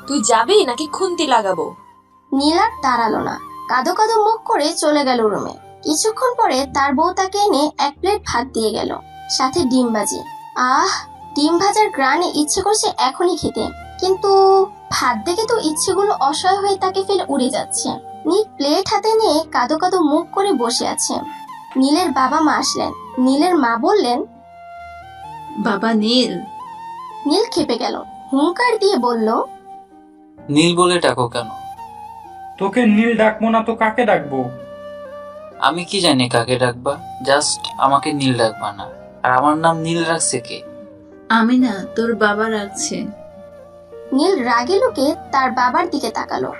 তুই যাবি নাকি খুন্তি লাগাবো? নীল আর দাঁড়ালো না, কাঁদো কাঁদো মুখ করে চলে গেল রুমে। কিছুক্ষণ পরে তার বউ তাকে এনে এক প্লেট ভাত দিয়ে গেল, সাথে ডিম ভাজি। আহ, ডিম ভাজার গ্রানে ইচ্ছে করছে এখনই খেতে, কিন্তু ভাত দেখে তো ইচ্ছেগুলো অসহায় হয়ে তাকে ফেলে উড়ে যাচ্ছে। নীল প্লেট হাতে নিয়ে কাঁদো কাঁদো মুখ করে বসে আছে। নীলের বাবা মা আসলেন। নীলের মা বললেন, বাবা নীল। নীল খেপে গেল, হুঙ্কার দিয়ে বলল, নীল বলে ডাকো কেন? তোকে নীল ডাকবো না তো কাকে ডাকবো? আমি কি জানি কাকে ডাকবা, জাস্ট আমাকে নীল ডাকবা না। আর আমার নাম নীল রাখছে কে? আমি না, তোর বাবা রাখছে। নীল রাগে লোকে তার বাবার দিকে তাকালো।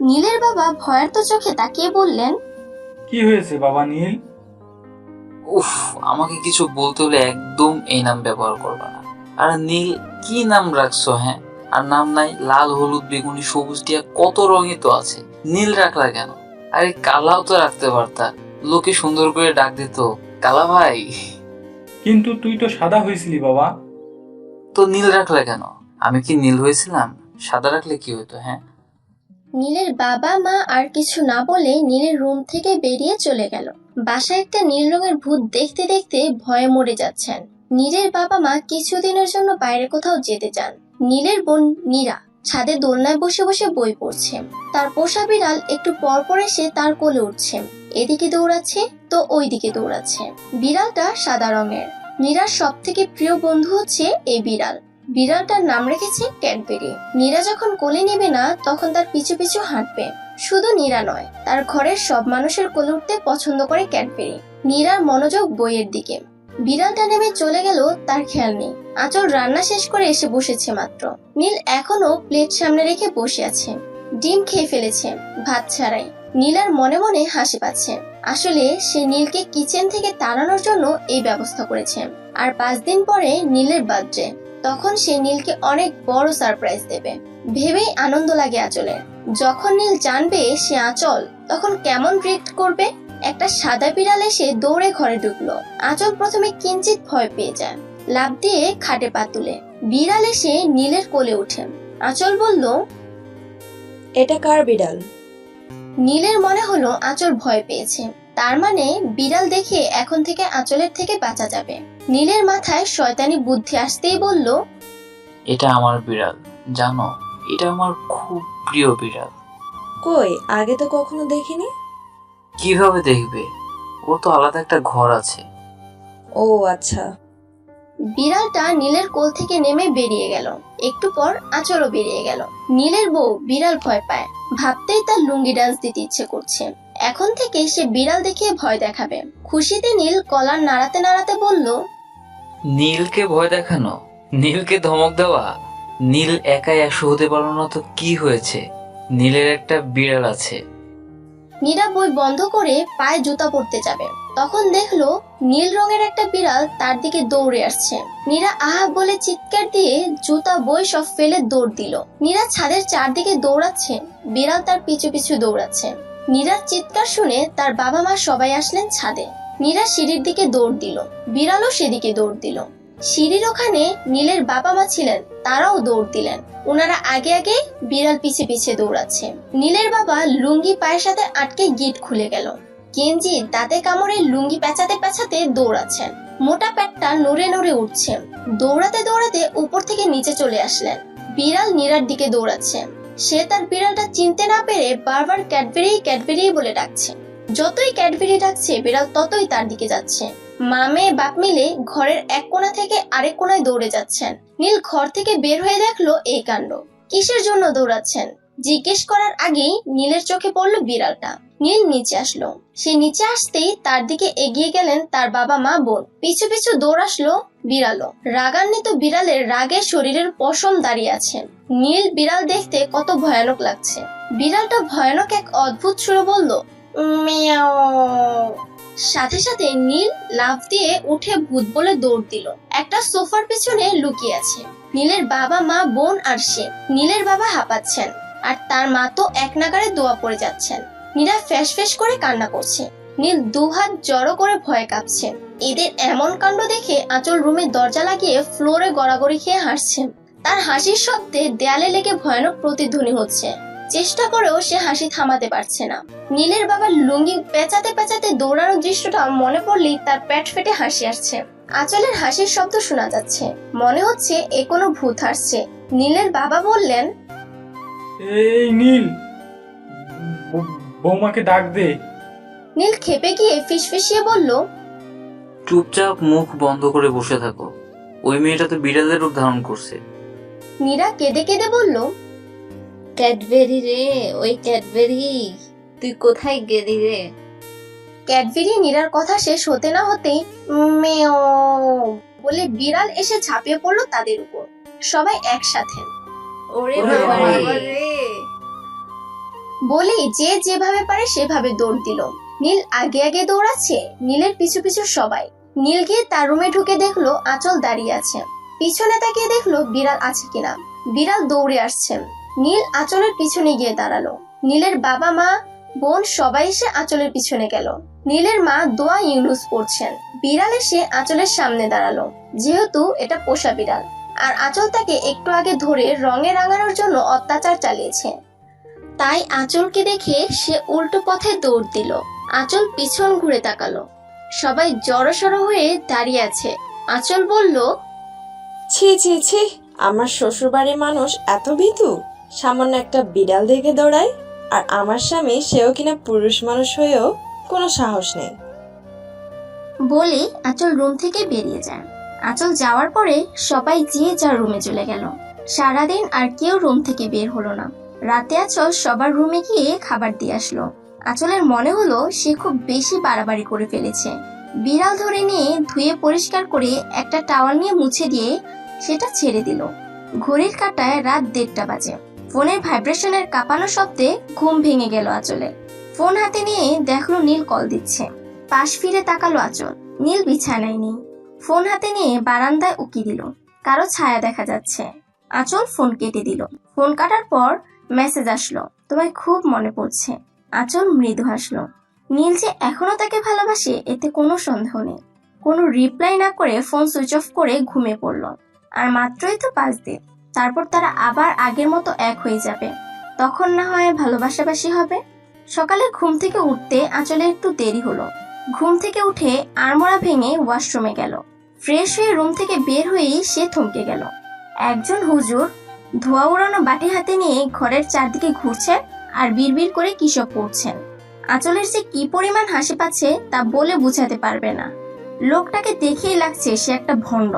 নীলের বাবা ভয়ার্ত চোখে তাকিয়ে বললেন, কি হয়েছে বাবা নীল? উফ, আমাকে কিছু বলতে হলে একদম এই নাম ব্যবহার করবা না। আর নীল কি নাম রাখছো? হ্যাঁ, আর নাম নাই? লাল, হলুদ, বেগুনি, সবুজ, টিয়া কত রঙই তো আছে, নীল রাখলা কেন? আরে কালাও তো রাখতে পারতা, লোকে সুন্দর করে ডাক দিত কালা ভাই। কিন্তু তুই তো সাদা হয়েছিলি বাবা। তো নীল রাখলা কেন? আমি কি নীল হয়েছিলাম? সাদা রাখলে কি হতো? হ্যাঁ, নীলের বাবা মা আর কিছু না বলে নীলের রুম থেকে বেরিয়ে চলে গেল। বাসায় একটা নীল রঙের ভূত দেখতে দেখতে ভয়ে মরে যাচ্ছেন। নীলের বাবা মা কিছুদিনের জন্য বাইরে কোথাও যেতে চান। নীলের বোন নীরা ছাদে দোলনায় বসে বসে বই পড়ছে। তার পোষা বিড়াল একটু পর পর এসে তার কোলে উঠছে, এদিকে দৌড়াচ্ছে তো ওইদিকে দৌড়াচ্ছে। বিড়ালটা সাদা রঙের। নীরার সব থেকে প্রিয় বন্ধু হচ্ছে এই বিড়াল। বিড়ালটার নাম রেখেছে ক্যাডবেরি। নীরা যখন কোলে নেবে না তখন তার পিছু পিছু হাঁটবে। শুধু নীরা নয়, তার ঘরের সব মানুষের কোলে উঠতে পছন্দ করে ক্যাডবেরি। নীরার মনোযোগ বইয়ের দিকে। বিড়ালটা নেমে চলে গেল, তার খেয়াল নেই। আঁচল রান্না শেষ করে এসে বসেছে মাত্র। নীল এখনো প্লেট সামনে রেখে বসে আছে। ডিম খেয়ে ফেলেছে, ভাত ছাড়াই। নীলার মনে মনে হাসি পাচ্ছে। আসলে সে নীলকে কিচেন থেকে তাড়ানোর জন্য এই ব্যবস্থা করেছে। আর 5 দিন পরে নীলের বার্থডে, তখন সে নীলকে অনেক বড় সারপ্রাইজ দেবে। ভেবেই আনন্দ লাগে আঁচলের। যখন নীল জানবে সে আঁচল, তখন কেমন রিয়েক্ট করবে। একটা সাদা বিড়াল এসে দৌড়ে ঘরে ঢুকলো। আঁচল প্রথমে কিঞ্চিত ভয় পেয়ে যায়, লাফ দিয়ে খাটে পা তুলে। বিড়াল এসে নীলের কোলে ওঠে। আঁচল বলল, এটা কার বিড়াল? নীলের মনে হলো আঁচল ভয় পেয়েছে, তার মানে বিড়াল দেখে এখন থেকে আঁচলের থেকে বাঁচা যাবে। নীলের মাথায় শয়তানি বুদ্ধি আসতেই বলল, এটা আমার বিড়াল, জানো, এটা আমার খুব প্রিয় বিড়াল। কই, আগে তো কখনো দেখিনি। কিভাবে দেখবে? ওর তো আলাদা একটা ঘর আছে। ও আচ্ছা। বিড়ালটা নীলের কোল থেকে নেমে বেরিয়ে গেল। একটু পর আঁচলও বেরিয়ে গেল। নীলের বউ বিড়াল ভয় পায়, ভাবতেই তার লুঙ্গি ডান্স দিতে ইচ্ছে করছে। এখন থেকে সে বিড়াল দেখিয়ে ভয় দেখাবে। খুশিতে নীল কলার নাড়াতে নাড়াতে বলল, নীলকে ভয় দেখানো? নীলকে ধমক দেওয়া? নীল একাই 100 হতে পারলো না তো কি হয়েছে? নীলের একটা বিড়াল আছে। নীরা বই বন্ধ করে পায়ে জুতা পরতে যাবে, তখন দেখলো নীল রঙের একটা বিড়াল তার দিকে দৌড়ে আসছে। নীরা আহা বলে চিৎকার দিয়ে জুতা বই সব ফেলে দৌড় দিল। নীরা ছাদের চারদিকে দৌড়াচ্ছে, বিড়াল তার পিছু পিছু দৌড়াচ্ছে। নীরার চিৎকার শুনে তার বাবা মা সবাই আসলেন ছাদে। নীরা সিঁড়ির দিকে দৌড় দিল, বিড়ালও সেদিকে দৌড় দিল। সিঁড়ির ওখানে নীলের বাবা মা ছিলেন, তারাও দৌড় দিলেন। ওনারা আগে আগে, বিড়াল পিছে পিছে দৌড়াচ্ছে। নীলের বাবা লুঙ্গি পায়ের সাথে আটকে গিট খুলে গেল। কেঞ্জি দাঁতে কামড়ে লুঙ্গি পেঁচাতে পেঁচাতে দৌড়াচ্ছেন। মোটা পেটটা নড়ে নড়ে উঠছে। দৌড়াতে দৌড়াতে উপর থেকে নিচে চলে আসলেন। বিড়াল নীরার দিকে দৌড়াচ্ছে। সে তার বিড়ালটা চিনতে না পেরে বারবার ক্যাডবেরি ক্যাডবেরি বলে ডাকছে। যতই ক্যাডবেরি ডাকছে বিড়াল ততই তার দিকে যাচ্ছে। মা মেয়ে বাপ মিলে ঘরের এক কোণা থেকে আরেক কোণায় দৌড়ে যাচ্ছেন। নীল ঘর থেকে বের হয়ে দেখলো এই কাণ্ড। কিসের জন্য দৌড়াচ্ছেন জিজ্ঞেস করার আগেই নীলের চোখে পড়লো বিড়ালটা। নীল নিচে আসলো। সে নিচে আসতেই তার দিকে এগিয়ে গেলেন তার বাবা মা বোন। পিছু পিছু দৌড় আসলো বিড়ালও। রাগান্বিত বিড়ালের রাগে শরীরের পশম দাঁড়িয়ে আছে। নীল বিড়াল দেখতে কত ভয়ানক লাগছে। বিড়ালটা ভয়ানক এক অদ্ভুত সুরে বলল, মিয়াও। সাথে সাথে নীল লাফ দিয়ে উঠে ভূত বলে দৌড় দিল। একটা সোফার পিছনে লুকিয়ে আছে নীলের বাবা মা বোন আর সে। নীলের বাবা হাঁপাচ্ছেন আর তার মা তো এক নাগাড়ে দোয়া পড়ে যাচ্ছেন। নীলা ফ্যাস ফ্যাস করে কান্না করছে। নীল দুহাত জড়ো করে ভয়ে কাঁপছে। এদের এমন কাণ্ড দেখে আঁচল রুমের দরজা লাগিয়ে ফ্লোরে গড়াগড়ি খেয়ে হাসছে। তার হাসির শব্দে দেয়ালে লেগে ভয়ানক প্রতিধ্বনি হচ্ছে। চেষ্টা করেও সে হাসি থামাতে পারছে না। নীলের বাবা লুঙ্গি পেঁচাতে পেঁচাতে দৌড়ানোর দৃশ্যটা মনে পড়লেই তার পেট ফেটে হাসি আসছে। আঁচলের হাসির শব্দ শোনা যাচ্ছে। মনে হচ্ছে এ কোনো ভূত হাসছে। নীলের বাবা বললেন, এই নীল, বৌমাকে ডাক দে। নীল খেপে গিয়ে ফিসফিসিয়ে বলল, চুপচাপ মুখ বন্ধ করে বসে থাকো। ওই মেয়েটা তো বিড়ালের রূপ ধারণ করছে। নীরা কেঁদে কেঁদে বলল, ক্যাডবেরি রে, ওই ক্যাডবেরি, তুই কোথায় গেলি রে? ক্যাডবেরি নীরার কথা শেষ হতে না হতেই মেও বলে বিড়াল এসে ঝাঁপিয়ে পড়লো তাদের উপর। সবাই একসাথে ওরে ওরে বাবা বাবা রে। বলেই যে যেভাবে পারে সেভাবে দৌড় দিল। নীল আগে আগে দৌড়াচ্ছে, নীলের পিছু পিছু সবাই। নীল গিয়ে তার রুমে ঢুকে দেখলো আঁচল দাঁড়িয়ে আছে। পিছনে তাকিয়ে দেখলো বিড়াল আছে কিনা। বিড়াল দৌড়ে আসছে। নীল আঁচলের পিছনে গিয়ে দাঁড়ালো। নীলের বাবা মা বোন সবাই এসে আঁচলের পিছনে গেল। নীলের মা দোয়া ইউনুস পড়ছেন। বিড়াল এসে আঁচলের সামনে দাঁড়ালো। যেহেতু এটা পোষা বিড়াল আর আঁচল তাকে একটু আগে ধরে রঙে রাঙানোর জন্য অত্যাচার চালিয়েছে, তাই আঁচলকে দেখে সে উল্টো পথে দৌড় দিল। আঁচল পিছন ঘুরে তাকালো। সবাই জড়সড় হয়ে দাঁড়িয়ে আছে। আঁচল বলল, ছি ছি ছি, আমার শ্বশুরবাড়ির মানুষ এত ভীতু, সামান্য একটা বিড়াল দেখে দৌড়ায়। আর আমার স্বামী, সেও কিনা পুরুষ মানুষ হয়েও কোনো সাহস নেই। বলে আঁচল রুম থেকে বেরিয়ে যায়। আঁচল যাওয়ার পরে সবাই যে যার রুমে চলে গেল। সারাদিন আর কেউ রুম থেকে বের হলো না। রাতে আঁচল সবার রুমে গিয়ে খাবার দিয়ে আসলো। আঁচলের মনে হলো সে খুব বেশি বাড়াবাড়ি করে ফেলেছে। বিড়াল ধরে নিয়ে ধুয়ে পরিষ্কার করে একটা টাওয়াল নিয়ে মুছে দিয়ে সেটা ছেড়ে দিল। ঘড়ির কাঁটায় রাত 1:30 বাজে। ফোনের ভাইব্রেশনের কাঁপানো শব্দে ঘুম ভেঙে গেল আঁচলের। ফোন হাতে নিয়ে দেখলো নীল কল দিচ্ছে। পাশ ফিরে তাকালো আঁচল। নীল বিছানায় নেই। ফোন হাতে নিয়ে বারান্দায় উকি দিল। কারো ছায়া দেখা যাচ্ছে। আঁচল ফোন কেটে দিল। ফোন কাটার পর মেসেজ আসলো, তোমায় খুব মনে পড়ছে। আঁচল মৃদু হাসলো। নীল যে এখনো তাকে ভালোবাসে এতে কোনো সন্দেহ নেই। কোনো রিপ্লাই না করে ফোন সুইচ অফ করে ঘুমিয়ে পড়ল। আর মাত্রই তো 5 দিন, তারপর তারা আবার আগের মতো এক হয়ে যাবে। তখন না হয় ভালোবাসাবাসি হবে। সকালে ঘুম থেকে উঠতে আঁচলে একটু দেরি হলো। ঘুম থেকে উঠে আড়মোড়া ভেঙে ওয়াশরুমে গেল। ফ্রেশ হয়ে রুম থেকে বের হয়েই সে থমকে গেল। একজন হুজুর ধোয়া উড়ানো বাটি হাতে নিয়ে ঘরের চারদিকে ঘুরছেন আর বিড়বিড় করে কিসব পড়ছেন। আঁচলের যে কি পরিমাণ হাসি পাচ্ছে তা বলে বুঝাতে পারবে না। লোকটাকে দেখেই লাগছে সে একটা ভণ্ড,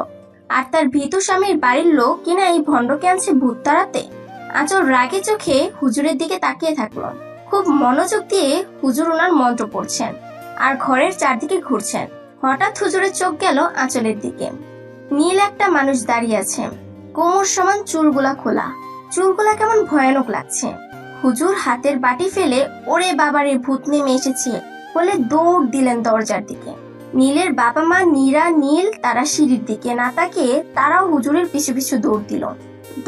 আর তার ভীতু স্বামীর বাড়ির লোক কিনা এই ভণ্ডকে আনছে ভূত তাড়াতে। আঁচল রাগে চোখে হুজুরের দিকে তাকিয়ে থাকলো। খুব মনোযোগ দিয়ে হুজুর ওনার মন্ত্র পড়ছেন আর ঘরের চারদিকে ঘুরছেন। হঠাৎ হুজুরের চোখ গেল আঁচলের দিকে। নীল একটা মানুষ দাঁড়িয়ে আছে, কোমর সমান চুলগুলা খোলা। চুলগুলা কেমন ভয়ানক লাগছে। হুজুর হাতের বাটি ফেলে ওরে বাবারে ভূত নেমে এসেছে বলে দৌড় দিলেন দরজার দিকে। নীলের বাবা মা নীরা নীল তারা সিঁড়ির দিকে না তাকিয়ে তারাও হুজুরের পিছু পিছু দৌড় দিল।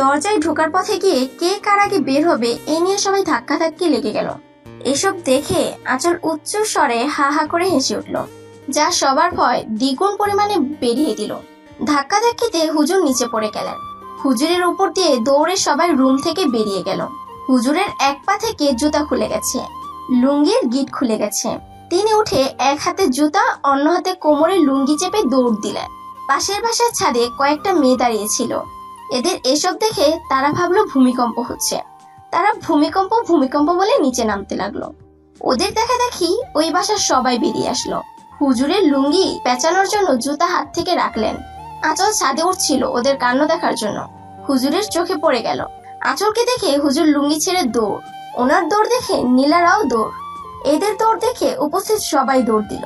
দরজায় ঢোকার পথে গিয়ে কে কার আগে বের হবে এ নিয়ে সবাই ধাক্কাধাক্কি লেগে গেল। এসব দেখে আঁচল উচ্চ স্বরে হা হা করে হেসে উঠল, যা সবার ভয় দ্বিগুণ পরিমাণে বেরিয়ে দিল। ধাক্কাধাক্কিতে হুজুর নিচে পড়ে গেলেন। হুজুরের উপর দিয়ে দৌড়ে সবাই রুম থেকে বেরিয়ে গেল। হুজুরের এক পা থেকে জুতা খুলে গেছে, লুঙ্গির গিট খুলে গেছে। তিনি উঠে এক হাতে জুতা অন্য হাতে কোমরে লুঙ্গি চেপে দৌড় দিলেন। পাশের বাসার ছাদে কয়েকটা মেয়ে দাঁড়িয়ে ছিল। এদের এসব দেখে তারা ভাবলো ভূমিকম্প হচ্ছে। তারা ভূমিকম্প ভূমিকম্প বলে নিচে নামতে লাগলো। ওদের দেখা দেখি ওই বাসার সবাই বেরিয়ে আসলো। হুজুরের লুঙ্গি পেঁচানোর জন্য জুতা হাত থেকে রাখলেন। আঁচল ছাদে উঠছিল ওদের কাণ্ড দেখার জন্য। হুজুরের চোখে পড়ে গেল। আঁচলকে দেখে হুজুর লুঙ্গি ছেড়ে দৌড়। ওনার দৌড় দেখে নীলারাও দৌড়। এদের দৌড় দেখে উপস্থিত সবাই দৌড় দিল।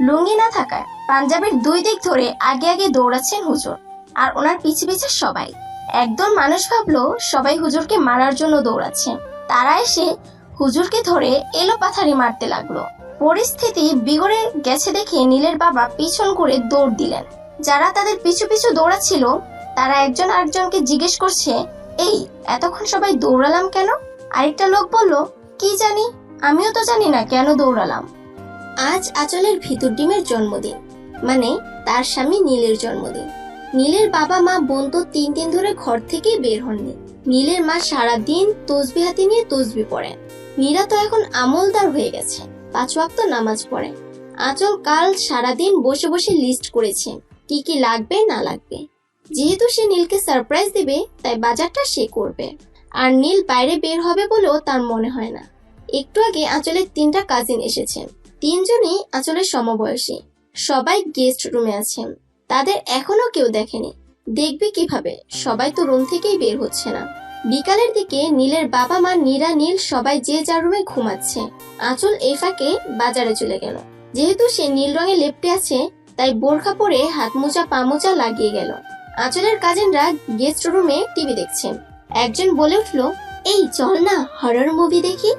লুঙ্গি না থাকায় পাঞ্জাবের দুই দিক ধরে আগে আগে দৌড়াচ্ছেন হুজুর, আর ওনার পিছে পিছে সবাই। একদল মানুষ ভাবলো সবাই হুজুরকে মারার জন্য দৌড়াচ্ছে। তারা এসে হুজুরকে ধরে এলোপাথারি মারতে লাগলো। পরিস্থিতি বিগড়ে গেছে দেখে নীলের বাবা পিছন করে দৌড় দিলেন। যারা তাদের পিছু পিছু দৌড়াচ্ছিল তারা একজন আরেকজনকে জিজ্ঞেস করছে, এই এতক্ষণ সবাই দৌড়ালাম কেন? আরেকটা লোক বলল, কি জানি, আমিও তো জানি না কেন দৌড়ালাম। আজ আঁচলের ভিতর ডিমের জন্মদিন, মানে তার স্বামী নীলের জন্মদিন। নীলের বাবা মা বোন তো 3 দিন ধরে ঘর থেকেই বের হননি। নীলের মা সারাদিন তসবিহ হাতে নিয়ে তসবিহ পড়েন। নীরা তো এখন আমলদার হয়ে গেছে, 5 ওয়াক্ত নামাজ পড়েন। আঁচল কাল সারাদিন বসে বসে লিস্ট করেছে কি কি লাগবে না লাগবে। যেহেতু সে নীলকে সারপ্রাইজ দিবে তাই বাজারটা সে করবে। আর নীল বাইরে বের হবে বলেও তার মনে হয় না। একটু আগে আঁচলের 3টা কাজিন এসেছেন। 3জনই আঁচলের সমবয়সী। সবাই গেস্ট রুমে আছেন। তাদের এখনো কেউ দেখেনি। দেখবে কিভাবে, সবাই তো রুম থেকেই বের হচ্ছে না। বিকালের দিকে নীলের বাবা মা নীরা নীল সবাই যে যার রুমে ঘুমাচ্ছে। আঁচল এই ফাঁকে বাজারে চলে গেল। যেহেতু সে নীল রঙে লেপ্টে আছে তাই বোরখা পরে হাত মোজা পা মোজা লাগিয়ে গেল। আঁচলের কাজিনরা গেস্ট রুমে টিভি দেখছেন। একজন বলে উঠলো, এই চল না হরর মুভি দেখি।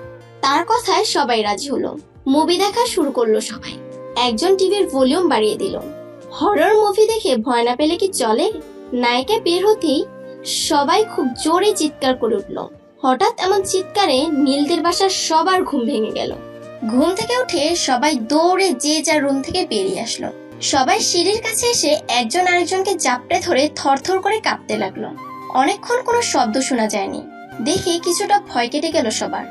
তার কথায় সবাই রাজি হলো। মুভি দেখা শুরু করলো সবাই। একজন টিভির ভলিউম বাড়িয়ে দিল। হরর মুভি দেখে ভয় না পেলে কি চলে? নায়িকা বের হতেই সবাই খুব জোরে চিৎকার করে উঠল। হঠাৎ এমন চিৎকারে নীলদের বাসার সবার ঘুম ভেঙে গেল। ঘুম থেকে উঠে সবাই দৌড়ে যে যার রুম থেকে বেরিয়ে আসলো। সবাই সিঁড়ির কাছে এসে একজন আরেকজনকে জাপটে ধরে থরথর করে কাঁপতে লাগলো। অনেকক্ষণ কোনো শব্দ শোনা যায়নি। দেখে কিছুটা ভয় কেটে গেল সবার।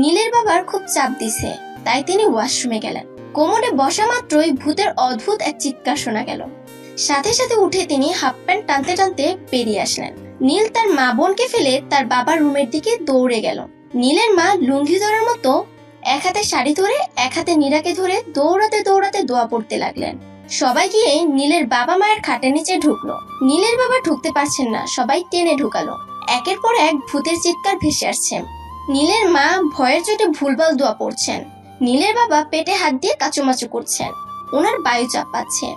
নীলের বাবার খুব চাপ দিছে, তাই তিনি ওয়াশরুমে গেলেন। কোমরে বসা মাত্রই ভূতের অদ্ভুত এক চিৎকার শোনা গেল। সাথে সাথে উঠে তিনি হাফ প্যান্ট টানতে টানতে বেরিয়ে আসলেন। নীল তার মা বোনকে ফেলে তার বাবার রুমের দিকে দৌড়ে গেল। নীলের মা লুঙ্গি ধরার মতো এক হাতে শাড়ি ধরে এক হাতে নীরাকে ধরে দৌড়াতে দৌড়াতে দোয়া পড়তে লাগলেন। সবাই গিয়ে নীলের বাবা মায়ের খাটের নিচে ঢুকলো। নীলের বাবা ঢুকতে পারছেন না, সবাই টেনে ঢুকালো। একের পর এক ভূতের চিৎকার ভেসে আসছে। নীলের মা ভয়ের চোটে ভুলভাল দোয়া পড়ছেন। নীলের বাবা পেটে হাত দিয়ে কাচুমাচু করছেন। ওনার বায়ু চাপ পাচ্ছে।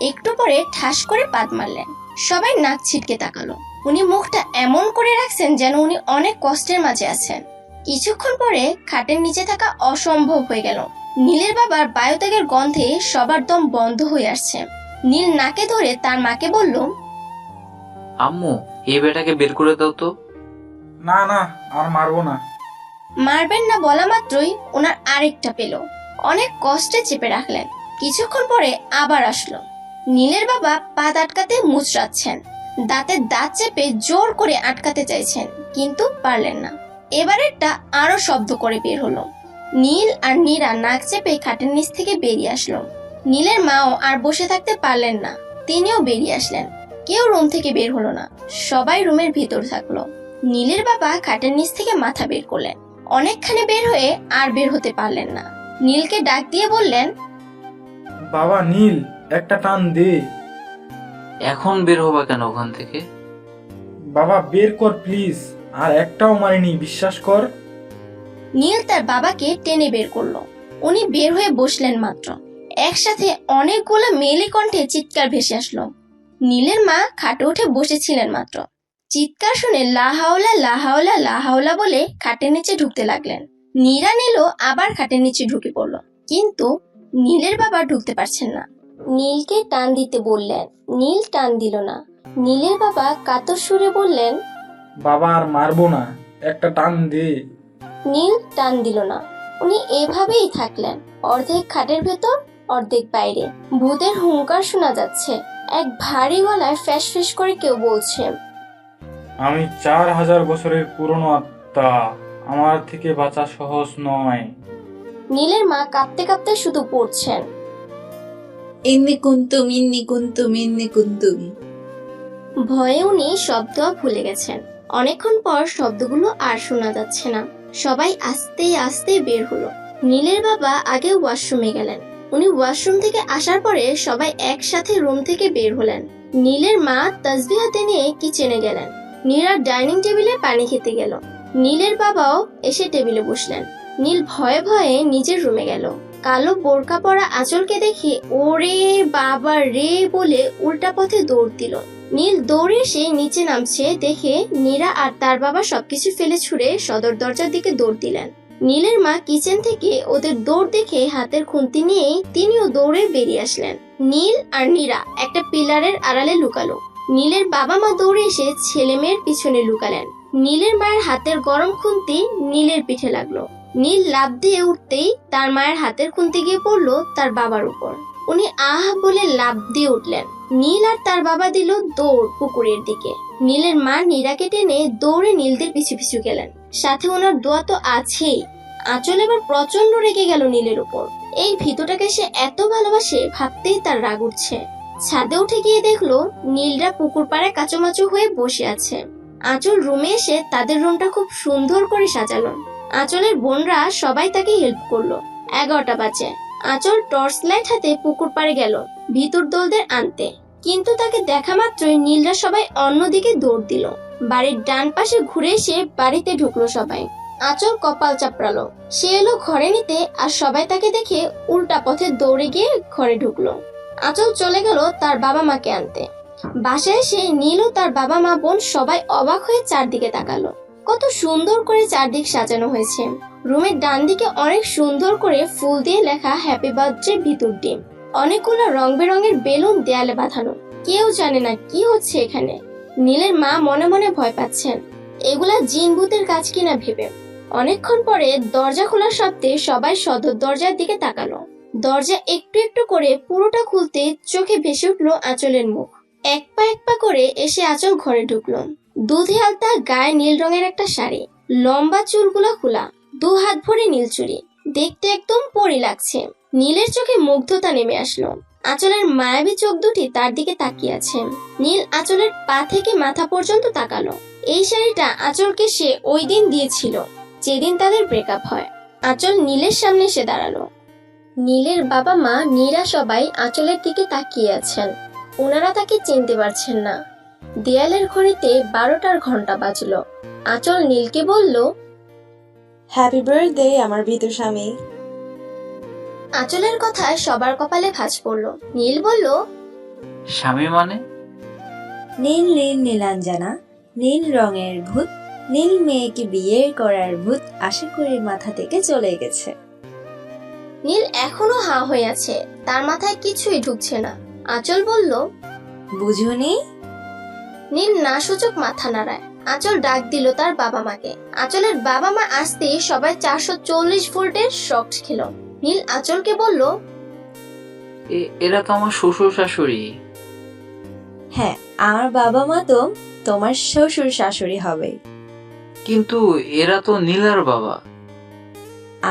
একটু পরে ঠাস করে পাদ মারলেন। সবাই নাক ছিটকে তাকালো। উনি মুখটা এমন করে রাখছেন যেন উনি অনেক কষ্টের মাঝে আছেন। কিছুক্ষণ পরে খাটের নিচে থাকা অসম্ভব হয়ে গেল। নীলের বাবার বায়ুত্যাগের গন্ধে সবার দম বন্ধ হয়ে আসছে। নীল নাকে ধরে তার মাকে বলল, আম্মু, এই বেটাকে বের করে দাও তো। না না, আর মারবো না। মারবেন না বলা মাত্রই ওনার আরেকটা পেল। অনেক কষ্টে চেপে রাখলেন। কিছুক্ষণ পরে আবার আসলো। নীলের বাবা পা আটকাতে মুচড়াচ্ছেন। দাঁতে দাঁত চেপে জোর করে আটকাতে চাইছেন, কিন্তু পারলেন না। এবারেরটা আরো শব্দ করে বের হলো। নীল আর নীরা নাক চেপে খাটের নিচ থেকে বেরিয়ে আসলো। নীলের মাও আর বসে থাকতে পারলেন না, তিনিও বেরিয়ে আসলেন। কেউ রুম থেকে বের হলো না, সবাই রুমের ভিতর থাকলো। নীলের বাবা খাটের নিচ থেকে মাথা বের করলেন। অনেকখানি বের হয়ে আর বের হতে পারলেন না। নীলকে ডাক দিয়ে বললেন, বাবা নীল, একটা টান দে। এখন বের হবা কেন ওখান থেকে? বাবা বের কর প্লিজ, আর একটাও মারিনি, বিশ্বাস কর। নীল তার বাবাকে টেনে বের করলো। উনি বের হয়ে বসলেন মাত্র একসাথে অনেকগুলো মেলে কণ্ঠে চিৎকার ভেসে আসলো। নীলের মা খাটে উঠে বসেছিলেন মাত্র। চিৎকার শুনে লাহাওলা লাহাওলা লাহাওলা বলে খাটের নিচে ঢুকতে লাগলেন। নীরা নীলও আবার খাটের নিচে ঢুকে পড়লো, কিন্তু নীলের বাবা ঢুকতে পারছেন না। নীলকে টান দিতে বললেন, নীল টান দিল না। নীলের বাবা কাতর সুরে বললেন, বাবা আর মারবো না, একটা টান দে। নীল টান দিল না। উনি এভাবেই থাকলেন, অর্ধেক খাটের ভেতর অর্ধেক বাইরে। ভূতের হুঙ্কার শোনা যাচ্ছে। এক ভারী গলায় ফ্যাস ফ্যাস করে কেউ বলছে, আমি 4000 বছরের পুরনো আত্মা, আমার থেকে বাঁচা সহজ নয়। নীলের মা কাঁপতে কাঁপতে শুধু পড়ছেন, ইন্নি কুন্তুম ইন্নি কুন্তুম ইন্নি কুন্তুম। ভয়ে উনি শব্দ ভুলে গেছেন। অনেকক্ষণ পর শব্দগুলো আর শোনা যাচ্ছে না। সবাই আস্তে আস্তে বের হলো। নীলের বাবা আগে ওয়াশরুমে গেলেন। উনি ওয়াশরুম থেকে আসার পরে সবাই একসাথে রুম থেকে বের হলেন। নীলের মা তাসবিহ হাতে নিয়ে কিচেনে গেলেন। নীরা ডাইনিং টেবিলে পানি খেতে গেল। নীলের বাবাও এসে টেবিলে বসলেন। নীল ভয়ে ভয়ে নিজের রুমে গেল। কালো বোরকা পরা আঁচলকে দেখে ওরে বাবা রে বলে উল্টা পথে দৌড় দিল। নীল দৌড়ে এসে নিচে নামছে দেখে নীরা আর তার বাবা সবকিছু ফেলে ছুড়ে সদর দরজার দিকে দৌড় দিলেন। নীলের মা কিচেন থেকে ওদের দৌড় দেখে হাতের খুন্তি নিয়েই তিনিও দৌড়ে বেরিয়ে আসলেন। নীল আর নীরা একটা পিলারের আড়ালে লুকালো। নীলের বাবা মা দৌড়ে এসে ছেলে মেয়ের পিছনে লুকালেন। নীলের মায়ের হাতের গরম খুন্তি নীলের পিঠে লাগলো। নীল লাফ দিয়ে উঠতেই তার মায়ের হাতের খুন্তি গিয়ে পড়লো তার বাবার উপর। উনি আহ বলে লাফ দিয়ে উঠলেন। নীল আর তার বাবা দিল দৌড় পুকুরের দিকে। নীলের মা নীরাকে টেনে দৌড়ে নীলদের পিছু পিছু গেলেন। সাথে ওনার দোয়া তো আছেই। আঁচল এবার প্রচন্ড রেগে গেল নীলের উপর। এই ভীতুটাকে সে এত ভালোবাসে ভাবতেই তার রাগ উঠছে। ছাদে উঠে গিয়ে দেখলো নীলরা পুকুর পাড়ে কাচুমাচু হয়ে বসে আছে। আঁচল রুমে এসে তাদের রুমটা খুব সুন্দর করে সাজালো। আঁচলের বোনরা সবাই তাকে হেল্প করলো। 11টা বাজে। আঁচল টর্চ লাইট হাতে পুকুর পাড়ে গেল ভিতর দলদের আনতে, কিন্তু তাকে দেখা মাত্রই নীলরা সবাই অন্যদিকে দৌড় দিল। বাড়ির ডান পাশে ঘুরে এসে বাড়িতে ঢুকলো সবাই। আঁচল কপাল চাপড়ালো। সে এলো ঘরে নিতে আর সবাই তাকে দেখে উল্টা পথে দৌড়ে গিয়ে ঘরে ঢুকলো। আঁচল চলে গেল তার বাবা মাকে আনতে। বাসায় এসে নীল ও তার বাবা মা বোন সবাই অবাক হয়ে চারদিকে তাকালো। কত সুন্দর করে চারদিক সাজানো হয়েছে। রুমের ডান দিকে অনেক সুন্দর করে ফুল দিয়ে লেখা হ্যাপি বার্থডে ভিতর ডিম। অনেকগুলো রং বেরঙের বেলুন দেয়ালে বাঁধানো। কেউ জানে না কি হচ্ছে এখানে। নীলের মা মনে মনে ভয় পাচ্ছেন এগুলা জিন ভূতের কাজ কিনা ভেবে। অনেকক্ষণ পরে দরজা খোলার শব্দে সবাই সদর দরজার দিকে তাকালো। দরজা একটু একটু করে পুরোটা খুলতে চোখে ভেসে উঠলো আঁচলের মুখ। এক পা করে এসে আঁচল ঘরে ঢুকলো। দুধে আলতা গায়ে নীল রঙের একটা শাড়ি, লম্বা চুলগুলা খোলা, 2 হাত ভরে নীল চুড়ি। দেখতে একদম পরি লাগছে। নীলের চোখে মুগ্ধতা নেমে আসলো। আঁচলের মায়াবী চোখ দুটি তার দিকে তাকিয়ে আছে। নীল আঁচলের পা থেকে মাথা পর্যন্ত তাকালো। এই শাড়িটা আঁচলকে সে ওই দিন দিয়েছিল যেদিন তাদের ব্রেকআপ হয়। আঁচল নীলের সামনে এসে দাঁড়ালো। নীলের বাবা মা নীরা সবাই আঁচলের দিকে তাকিয়ে আছেন। ওনারা তাকে চিনতে পারছেন না। দেয়ালের ঘড়িতে 12টার ঘন্টা বাজলো। আঁচল নীলকে বলল, হ্যাপি বার্থডে আমার ভিতর স্বামী। আঁচলের কথায় সবার কপালে ভাঁজ পড়লো। নীল বলল, স্বামী মানে? নীল নীল নীলাঞ্জনা, নীল রঙের ভূত, নীল মেয়েকে বিয়ে করার ভূত আশা করি মাথা থেকে চলে গেছে। নীল এখনো হা হয়ে আছে, তার মাথায় কিছুই ঢুকছে না। আঁচল বলল, বুঝুনি? নীল না সূচক মাথা নাড়ায়। আঁচল ডাক দিল তার বাবা মাকে। আঁচলের বাবা মা আসতেই সবাই 440 ভোল্টের শক খেল। নীল আঁচলকে বলল, এরা তো আমার শ্বশুর শাশুড়ি। হ্যাঁ, আমার বাবা মা তো তোমার শ্বশুর শাশুড়ি হবে। কিন্তু এরা তো নীলার বাবা।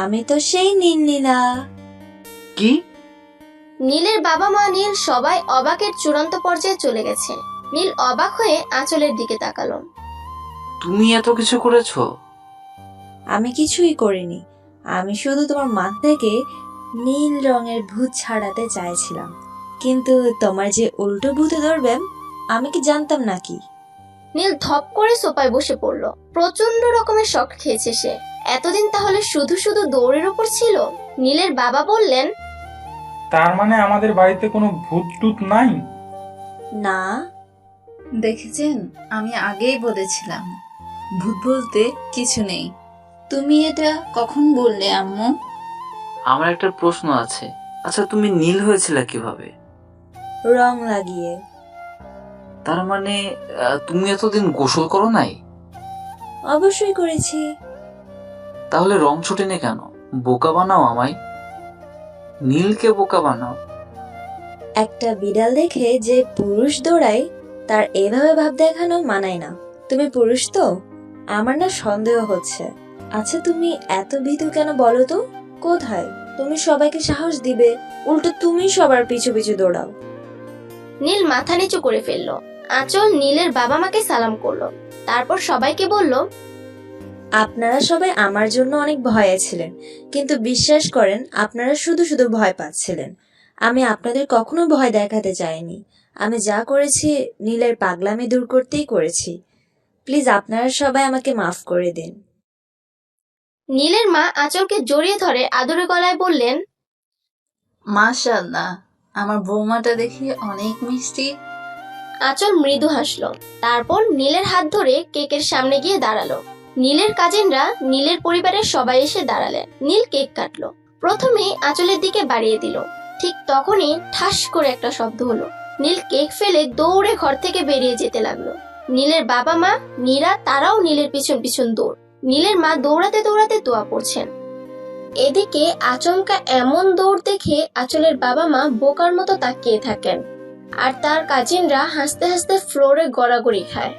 আমি তো সেই নীল নীলা। কি? নীলের বাবা মা নীল সবাই অবাকের চূড়ান্ত পর্যায়ে চলে গেছে। নীল অবাক হয়ে আঁচলের দিকে তাকালো। তুমি এত কিছু করেছো? আমি কিছুই করিনি, আমি শুধু তোমার মাথা থেকে নীল রঙের ভূত ছাড়াতে চাইছিলাম। কিন্তু তোমার যে উল্টো ভূতে ধরবে আমি কি জানতাম নাকি? নীল ধপ করে সোফায় বসে পড়লো। প্রচন্ড রকমের শক খেয়েছে সে। এতদিন তাহলে শুধু শুধু দৌড়ের উপর ছিল। নীলের বাবা বললেন, তার মানে আমাদের বাড়িতে কোনো ভূত টুত নাই? না। দেখেছেন, আমি আগেই বলেছিলাম ভূত বলতে কিছু নেই। তুমি এটা কখন বললে আম্মু? আমার একটা প্রশ্ন আছে। আচ্ছা, তুমি নীল হয়েছিলে কিভাবে? রং লাগিয়ে। তার মানে তুমি এতদিন গোসল করো নাই? অবশ্যই করেছি। তাহলে রং ছোটেনি কেন? বোকা বানাও আমায়। নীলকে বোকা বানাও। একটা বিড়াল দেখে যে পুরুষ দৌড়ায় তার এভাবে ভাব দেখানো মানায় না। তুমি পুরুষ তো? আমার না সন্দেহ হচ্ছে। আচ্ছা, তুমি এত ভীতু কেন বলো তো? কোথায় তুমি সবাইকে সাহস দিবে, উল্টো তুমি সবার পিছু পিছু দৌড়াও। নীল মাথা নিচু করে ফেললো। আঁচল নীলের বাবা মাকে সালাম করলো। তারপর সবাইকে বলল, আপনারা সবাই আমার জন্য অনেক ভয়ে ছিলেন, কিন্তু বিশ্বাস করেন আপনারা শুধু শুধু ভয় পাচ্ছিলেন। আমি আপনাদের কখনো ভয় দেখাতে চাইনি। আমি যা করেছি নীলের পাগলামি দূর করতেই করেছি। প্লিজ আপনারা সবাই আমাকে মাফ করে দিন। নীলের মা আঁচলকে জড়িয়ে ধরে আদরে গলায় বললেন, মাশাআল্লাহ, আমার বৌমাটা দেখি অনেক মিষ্টি। আঁচল মৃদু হাসলো। তারপর নীলের হাত ধরে কেকের সামনে গিয়ে দাঁড়ালো। নীলের কাজিনরা, নীলের পরিবারের সবাই এসে দাঁড়ালেন। নীল কেক কাটলো। প্রথমে আঁচলের দিকে বাড়িয়ে দিল। ঠিক তখনই ঠাস করে একটা শব্দ হলো। নীল কেক ফেলে দৌড়ে ঘর থেকে বেরিয়ে যেতে লাগলো। নীলের বাবা মা নীরা তারাও নীলের পিছন পিছন দৌড়। নীলের মা দৌড়াতে দৌড়াতে দোয়া পড়ছেন। এদিকে আচমকা এমন দৌড় দেখে আঁচলের বাবা মা বোকার মতো তাকিয়ে থাকেন, আর তার কাজিনরা হাসতে হাসতে ফ্লোরে গড়াগড়ি খায়।